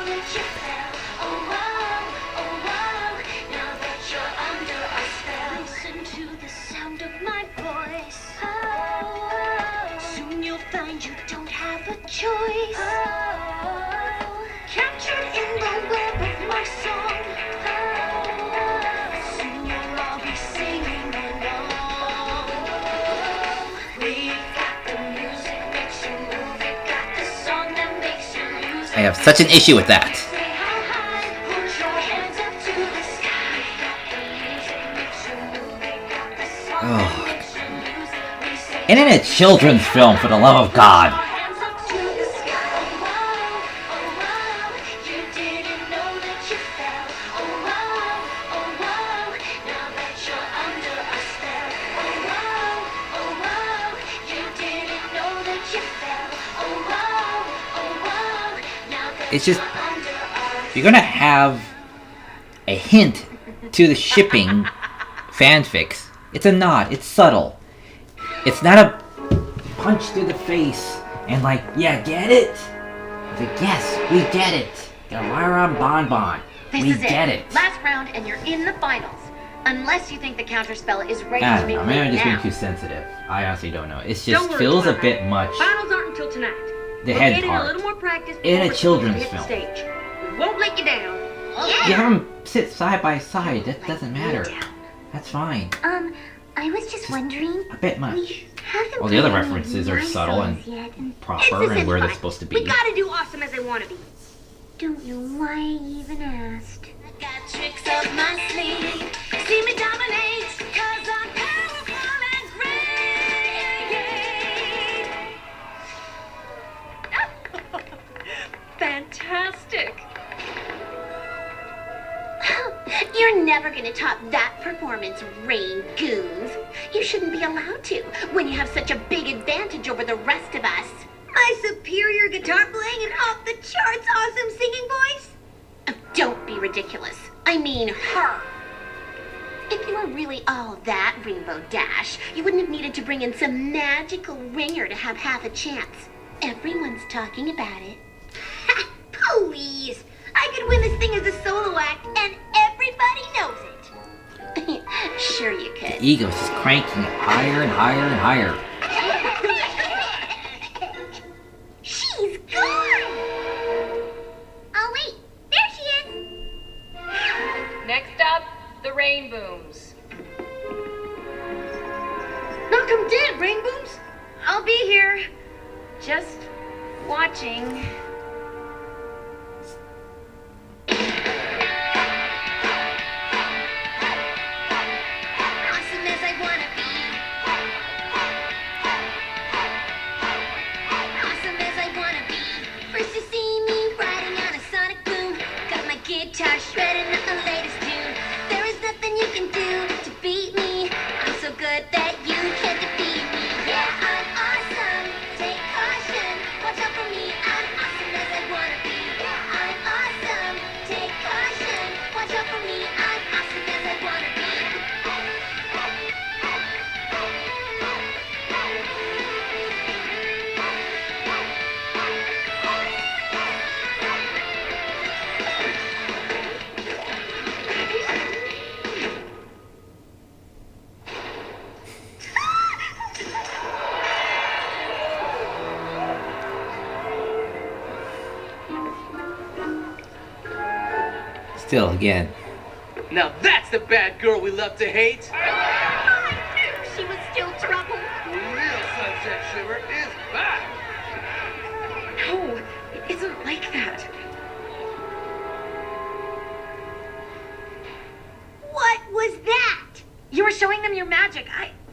I have such an issue with that. Oh. And in a children's film, for the love of God. It's just, if you're gonna have a hint to the shipping fanfics, it's a nod, it's subtle. It's not a punch to the face and like, yeah, get it? It's like, yes, we get it. Elvira Bonbon, we get it. Last round and you're in the finals. Unless you think the counterspell is ready I to don't make know, maybe I'm just being now. too sensitive. I honestly don't know. It Don't just worry, feels a Twilight. bit much. Finals aren't until tonight. The We're head getting part. a little more practice In before a we're children's supposed to hit the film. stage. We won't let you down. You have them sit side by side, that doesn't matter. That's fine. I was just wondering. A bit much. Haven't Well, the other played any references are nice subtle songs and yet, and proper and where they're supposed to We be. gotta do awesome as they want to be. don't know why I even asked. I got tricks up my sleeve. See me dominate, 'cause I'm powerful and great. Fantastic. You're never gonna top that performance, Rain Goons. You shouldn't be allowed to when you have such a big advantage over the rest of us. My superior guitar playing and off the charts awesome singing voice? Don't be ridiculous. I mean her. If you were really all that, Rainbow Dash, you wouldn't have needed to bring in some magical ringer to have half a chance. Everyone's talking about it. Please. I could win this thing as a solo act, and everybody knows it. Sure you could. The ego's just cranking higher and higher and higher. She's gone! Oh, wait. There she is. Next up, the Rain Booms. Knock 'em dead, Rainbows. I'll be here. Just watching. Awesome as I wanna be. Awesome as I wanna be. First you see me riding on a sonic boom. Got my guitar shredding up the latest tune. There is nothing you can do to beat me. I'm so good that you can't defeat me. Yeah, I'm awesome. Take caution. Watch out for me. I'm awesome as I wanna be. I'm awesome. Take caution. Watch out for me. I'm awesome as I wanna be. Still, again, Now that's the bad girl we love to hate. I knew she was still trouble. The real Sunset Shimmer is back. No, it isn't like that. What was that? You were showing them your magic.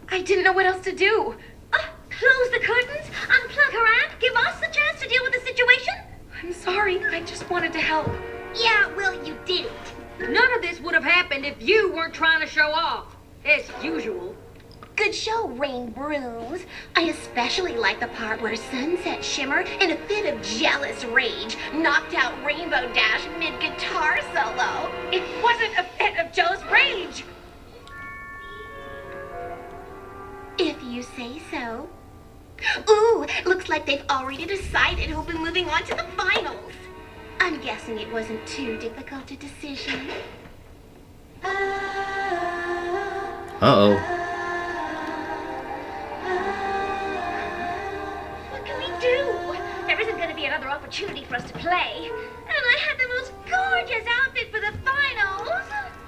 I didn't know what else to do. Close the curtains, unplug her amp, give us the chance to deal with the situation? I'm sorry. I just wanted to help. Yeah, well, you didn't. None of this would have happened if you weren't trying to show off. As usual. Good show, Rain Brooms. I especially like the part where Sunset Shimmer, in a fit of jealous rage, knocked out Rainbow Dash mid-guitar solo. It wasn't a fit of jealous rage. If you say so. Ooh, looks like they've already decided who'll be moving on to the finals. I'm guessing it wasn't too difficult a decision. uh-oh. What can we do? There isn't going to be another opportunity for us to play. And I had the most gorgeous outfit for the finals.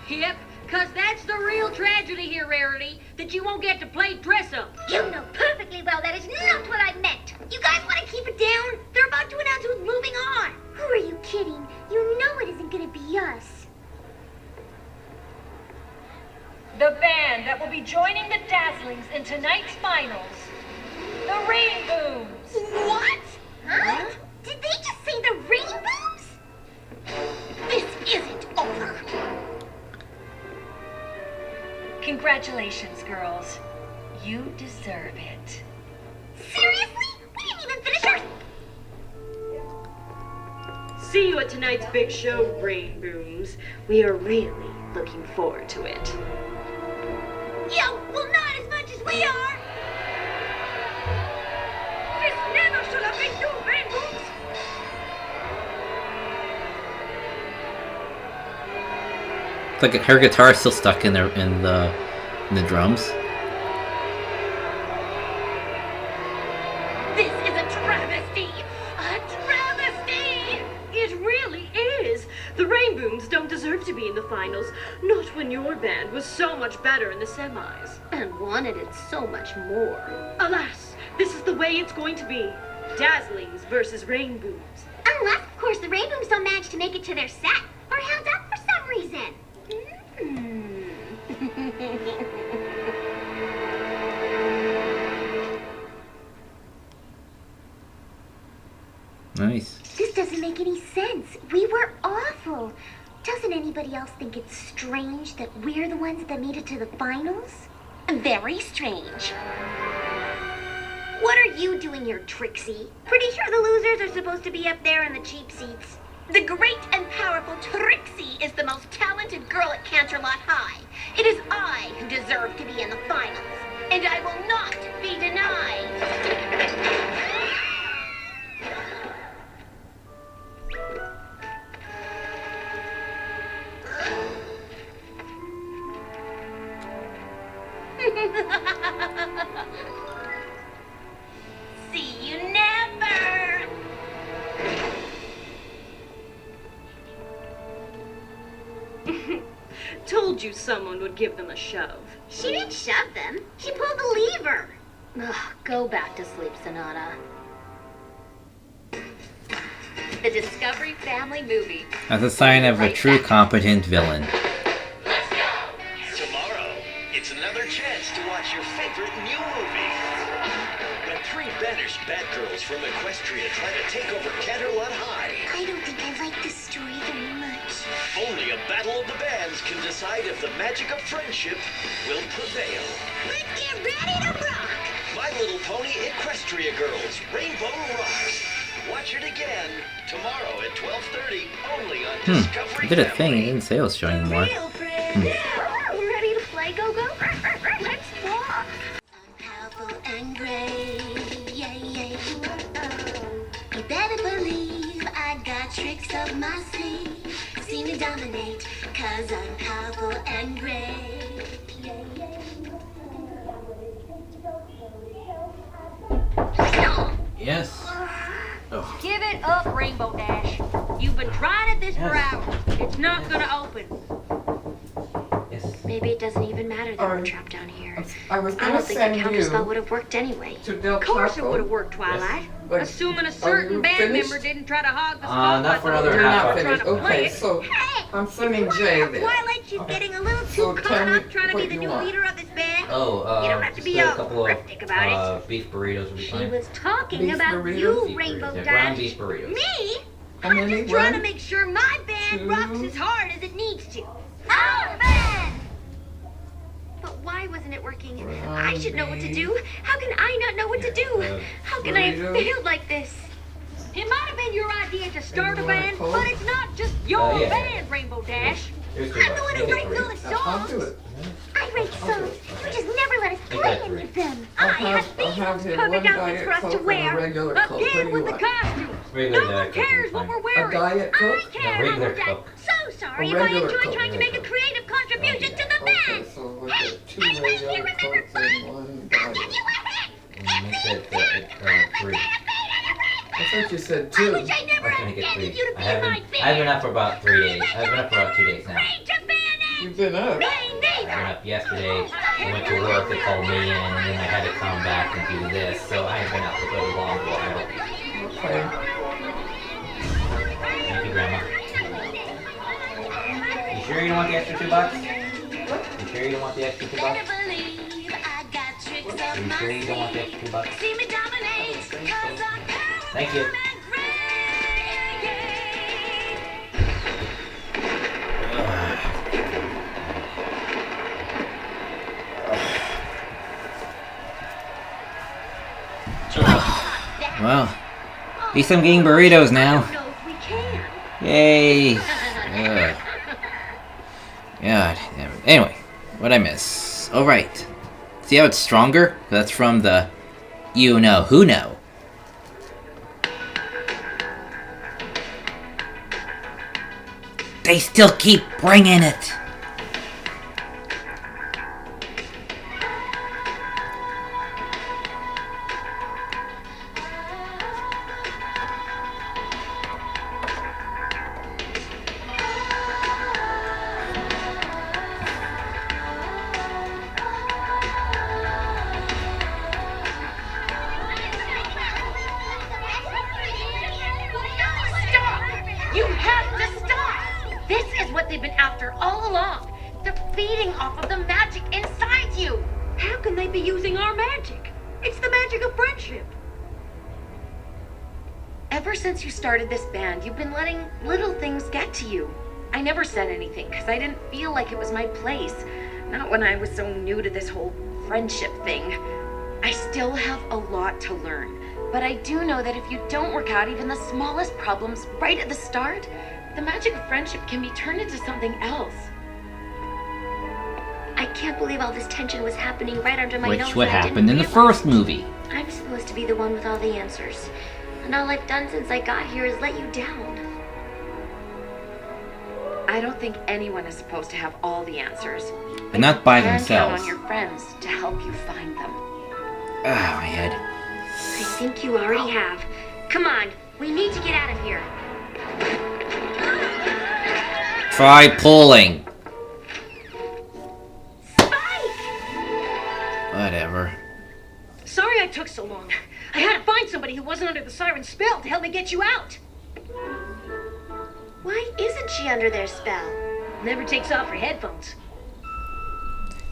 Yep, 'cause that's the real tragedy here, Rarity, that you won't get to play dress-up. You know perfectly well that is not what I meant. You guys want to keep it down? They're about to announce who's moving on. Dazzlings in tonight's finals. The Rainbooms. What? Huh? Did they just say the Rainbows? This isn't over. Congratulations, girls. You deserve it. Seriously? We didn't even finish our... See you at tonight's big show, Rainbooms. We are really looking forward to it. Yeah, well, not as much as we are. This never should have been done, Rainbooms. It's like her guitar's still stuck in the drums. This is a travesty! A travesty! It really is! The Rainbooms don't deserve to be in the finals. Not when your band was so much better in the semis. And wanted it so much more. Alas, this is the way it's going to be. Dazzlings versus Rainbooms. Unless, of course, the Rainbooms don't manage to make it to their set. Or held up for some reason. Nice. This doesn't make any sense. We were awful. Doesn't anybody else think it's strange that we're the ones that made it to the finals? Very strange. What are you doing here, Trixie? Pretty sure the losers are supposed to be up there in the cheap seats. The great and powerful Trixie is the most talented girl at Canterlot High. It is I who deserve to be in the finals, and I will not be denied. See you never! Told you someone would give them a shove. She didn't shove them. She pulled the lever. Ugh, go back to sleep, Sonata. The Discovery Family movie. That's a sign of a true competent villain. Tomorrow, it's another chance to watch your favorite new movie. When three banished Batgirls from Equestria try to take over Canterlot High. I don't think I like this story very much. Only a battle of the bands can decide if the magic of friendship will prevail. Let's get ready to rock! My Little Pony Equestria Girls, Rainbow Rocks. Watch it again tomorrow at 12:30, only on Discovery I did a Family. thing. It didn't say it was showing more. Real friend. We're ready to play, Go-Go? Let's walk. I'm powerful and great. Yeah, yeah. You better believe I got tricks up my sleeve. See me dominate, cause I'm powerful and great. Yeah, yeah. Yes. Oh. Give it up, Rainbow Dash. You've been trying at this for hours. It's not gonna open. Yes. Maybe it doesn't even matter that we're trapped down here. I was I gonna don't think send the counterspell you would have worked anyway. to Del Of course it Taco. would have worked, Twilight. But Assuming a are certain you band finished? member didn't try to hog the Not spotlight for while another we You're were half not hour. trying finished. to play Okay, it. so Hey! I'm sending Jay then. Twilight, she's getting a little too So tell caught me up trying to be what the you new want. leader of this band. Oh, You don't have to be just all a couple cryptic about of beef burritos would be She fine. was talking Beef about burritos? you, Beef Rainbow burritos, yeah, Dash. ground beef burritos. Me? How I'm many? just trying to One, make sure my band two. rocks as hard as it needs to. Our band! But why wasn't it working? I should know what to do. How can I not know what to do? How can I have burritos. failed like this? It might have been your idea to start a you want a band, Coke? but it's not just your yeah. band, Rainbow Dash. Here's I'm the one who writes all the I'll songs. do it. I write songs. You just never let us Make play that any of them. I'll I have have these him perfect one outfits Diet for us Coke to and a wear. regular Coke. What do Again you with the want? costumes. Regular No one Diet Coke cares is what fine. we're A wearing. Diet I Coke? care, regular Rainbow Dash. Coke. So sorry A if I regular enjoy Coke, trying to make a creative contribution to the Okay, band. so we'll Hey, get 2 anybody here regular remember Cokes fun? and 1 I'll give Diet. you a hint. Make that 3. I thought you said I 2. wish I never I had think it's 3. intended you to I be my haven't. band. I've been up for about 3 days. I've been up for about 2 days now. Afraid to band You've been up. Me I went neither. up yesterday. I went to work. They called me in, and then I had to come back and do this. So I've been up for a long while. Okay. Thank you, Grandma. You sure you don't want the extra $2? You sure you don't want the extra $2? Better believe I got Are you sure you don't want the extra $2? See me dominate, 'cause I'm Thank you. Well, at least I'm getting burritos now. Yay! Ugh. God damn it. Anyway, what'd I miss? Oh, right. See how it's stronger? That's from the You Know Who Know. They still keep bringing it! Stop! You have to stop! This is what they've been after all along. They're feeding off of the magic inside you. How can they be using our magic? It's the magic of friendship. Ever since you started this band, you've been letting little things get to you. I never said anything because I didn't feel like it was my place. Not when I was so new to this whole friendship thing. I still have a lot to learn. But I do know that if you don't work out even the smallest problems right at the start, the magic of friendship can be turned into something else. I can't believe all this tension was happening right under my nose. Which what and I happened in didn't the first movie. I'm supposed to be the one with all the answers. And all I've done since I got here is let you down. I don't think anyone is supposed to have all the answers. And not by You can themselves. count on your friends to help you find them. Ah, my head. I think you already have. Come on, we need to get out of here. Try pulling. Whatever. Sorry I took so long. I had to find somebody who wasn't under the siren spell to help me get you out. Why isn't she under their spell? Never takes off her headphones.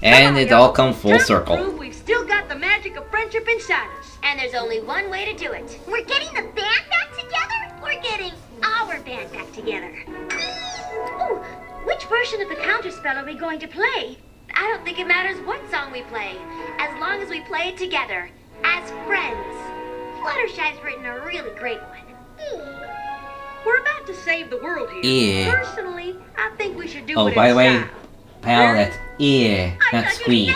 And it all come full Time to circle. prove we've still got the magic of friendship inside us. And there's only one way to do it. We're getting the band back together? We're getting our band back together. Ooh, which version of the counterspell are we going to play? I don't think it matters what song we play, as long as we play it together, as friends. Fluttershy's written a really great one. We're about to save the world here. Yeah. Personally, I think we should do Oh, it by in the way, style. pal, that's ear, not squeak.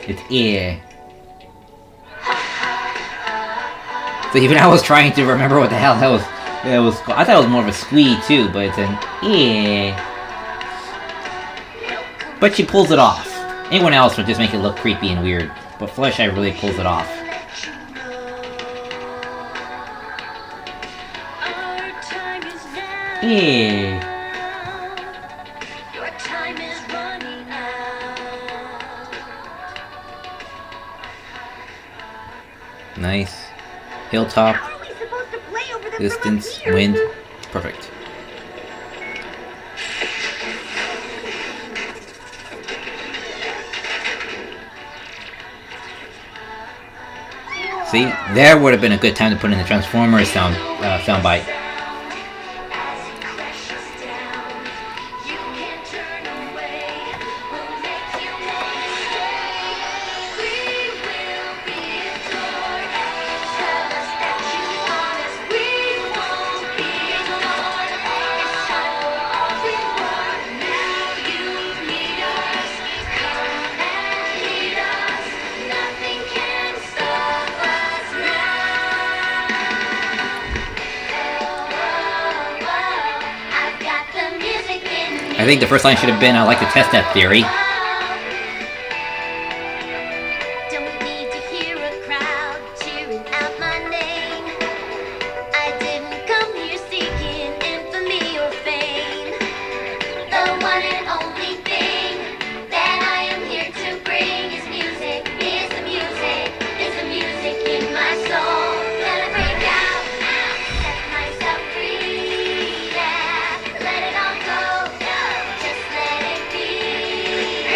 It's ear. So even I was trying to remember what the hell that was. I thought it was more of a squee too, but it's an ear. But she pulls it off. Anyone else would just make it look creepy and weird, but Fluttershy really pulls it off. Yeah. Your time is running out. Nice. Hilltop. How are we supposed to play over them Distance. from up here? Wind. Perfect. See, there would have been a good time to put in the Transformers soundbite. I think the first line should have been, I'd like to test that theory. Don't need to hear a crowd cheering out my name. I didn't come here seeking infamy or fame. The one and only thing that I am here to bring is music, is the music in my soul. Let it break out, set myself free, yeah. Let it all go, just let it be.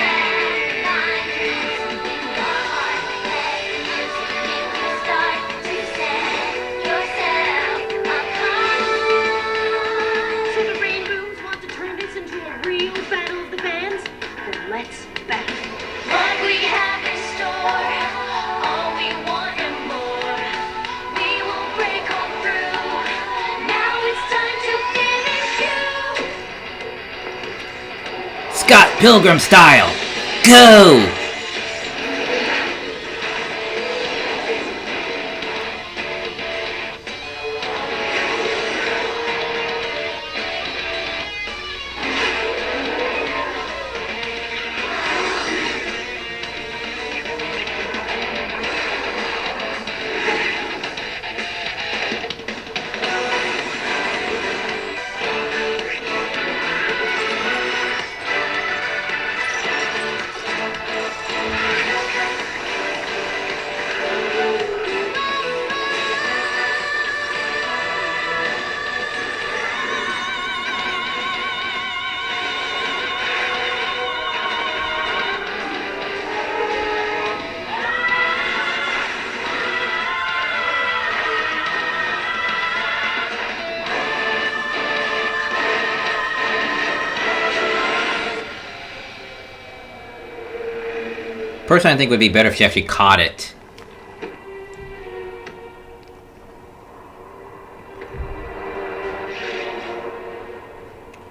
Scott Pilgrim style. Go! Personally, I think it would be better if she actually caught it.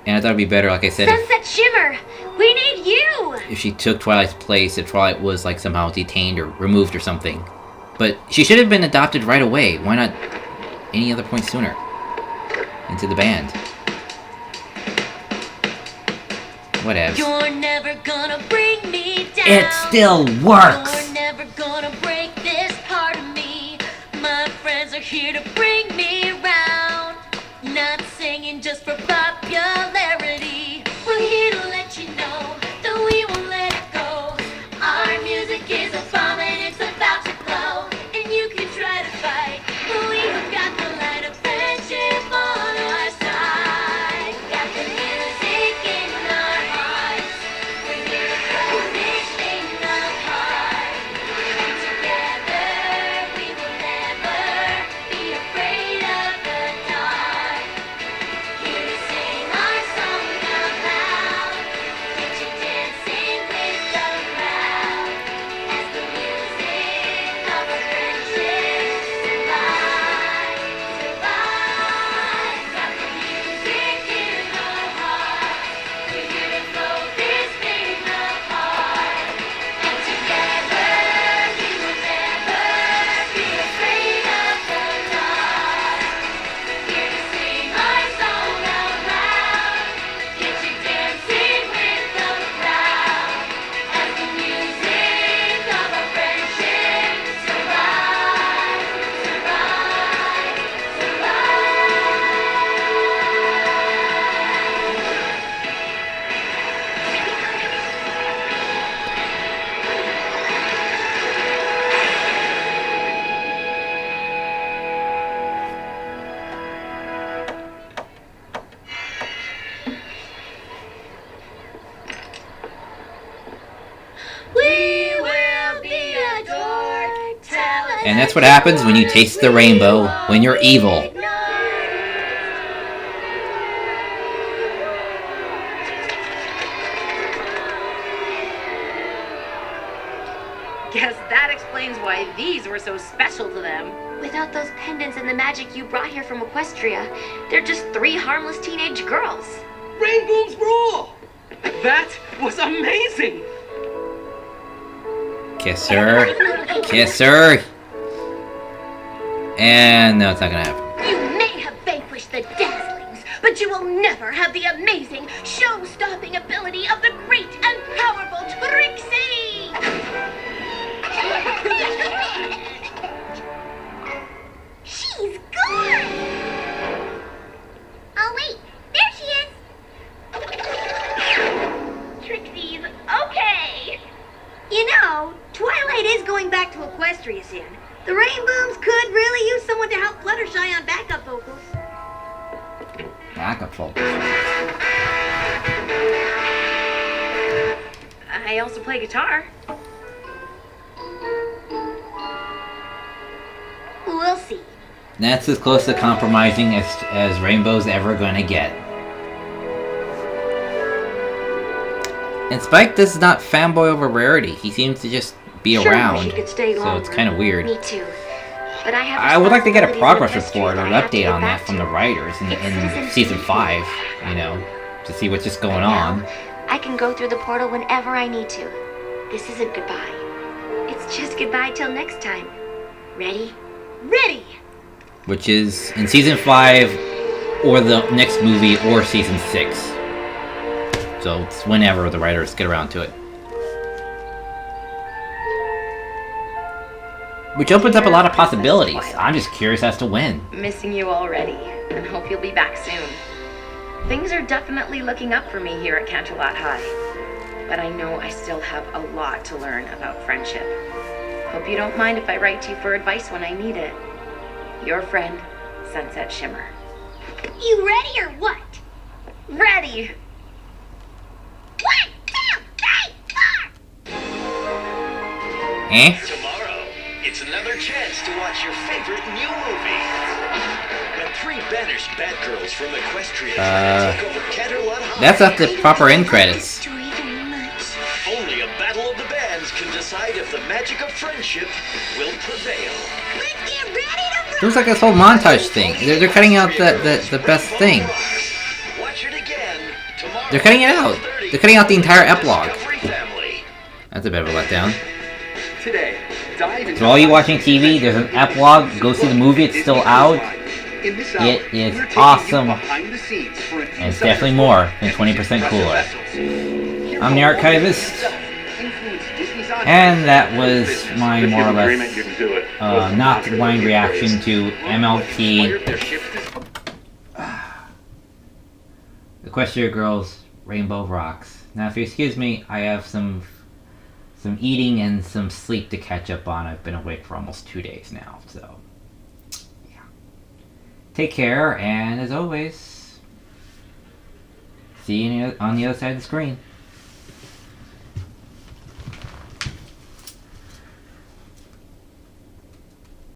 And I thought it'd be better, like I said, Sunset Shimmer! We need you! if she took Twilight's place, if Twilight was like somehow detained or removed or something. But she should have been adopted right away. Why not any other point sooner? Into the band. Whatevs. You're never gonna bring me down. It still works! You're never gonna break this part of me. My friends are here to bring me around. Not singing just for popularity. We're here to let you know that we won't let it go. Our music is a bomb and it's about to blow. And you can try to fight, but we have got the light of friendship on our side. Got the music in our hearts. We're here to throw this thing apart. And together we will never be afraid of the dark. Here to sing our song out loud. Get you dancing with the crowd. As the music of our friendship survives, survives. Got the music in our hearts. We're here to blow this thing apart. And together we will never be afraid of the dark. Here to sing our song out loud. Get you dancing with the crowd. As the music of our friendship survives, survives, we will be adored. Tell us And that's what happens when you taste the rainbow, when you're evil. Guess that explains why these were so special to them. Without those pendants and the magic you brought here from Equestria, they're just 3 harmless teenage girls. Rainboom's rule! That was amazing! Kiss her. Kiss her. And no, it's not gonna happen. You may have vanquished the Dazzlings, but you will never have the amazing, show-stopping ability of the great and powerful Trixie! She's gone! Oh wait, there she is! Trixie's okay! You know, Twilight is going back to Equestria soon. The Rainbooms could really use someone to help Fluttershy on backup vocals. Backup vocals. I also play guitar. We'll see. That's as close to compromising as Rainbow's ever gonna get. And Spike does not fanboy over Rarity. He seems to just be Sure around. wish he could stay So it's longer. kind of weird. Me too. But I have I would like to get a responsibilities progress in Equestria report or that an I have to update get on that back from to. the writers in It's season 5, you know, to see what's just going on. I can go through the portal whenever I need to. This isn't goodbye. It's just goodbye till next time. Ready? Ready! Which is in season 5, or the next movie, or season 6. So it's whenever the writers get around to it. Which opens up a lot of possibilities. I'm just curious as to when. Missing you already, and hope you'll be back soon. Things are definitely looking up for me here at Canterlot High. But I know I still have a lot to learn about friendship. Hope you don't mind if I write to you for advice when I need it. Your friend, Sunset Shimmer. You ready or what? Ready! 1, 2, 3, 4! Eh? Tomorrow, it's another chance to watch your favorite new movie. When 3 banished Batgirls from Equestria try to take over Canterlot High. That's not the proper end credits. Only a battle of the bands can decide if the magic of friendship will prevail. Let's get ready to Looks like this whole montage thing. They're cutting out the best thing. Watch it again tomorrow. They're cutting it out. They're cutting out the entire epilogue. That's a bit of a letdown. Today, dive into So all you watching TV, there's an epilogue. Go see the movie. It's still out. It is awesome. And it's definitely more than 20% cooler. I'm the Archivist. And that was my more or less not blind reaction to MLP Equestria Girls Rainbow Rocks. Now if you excuse me, I have some eating and some sleep to catch up on. I've been awake for almost 2 days now, so yeah. Take care, and as always, see you on the other side of the screen.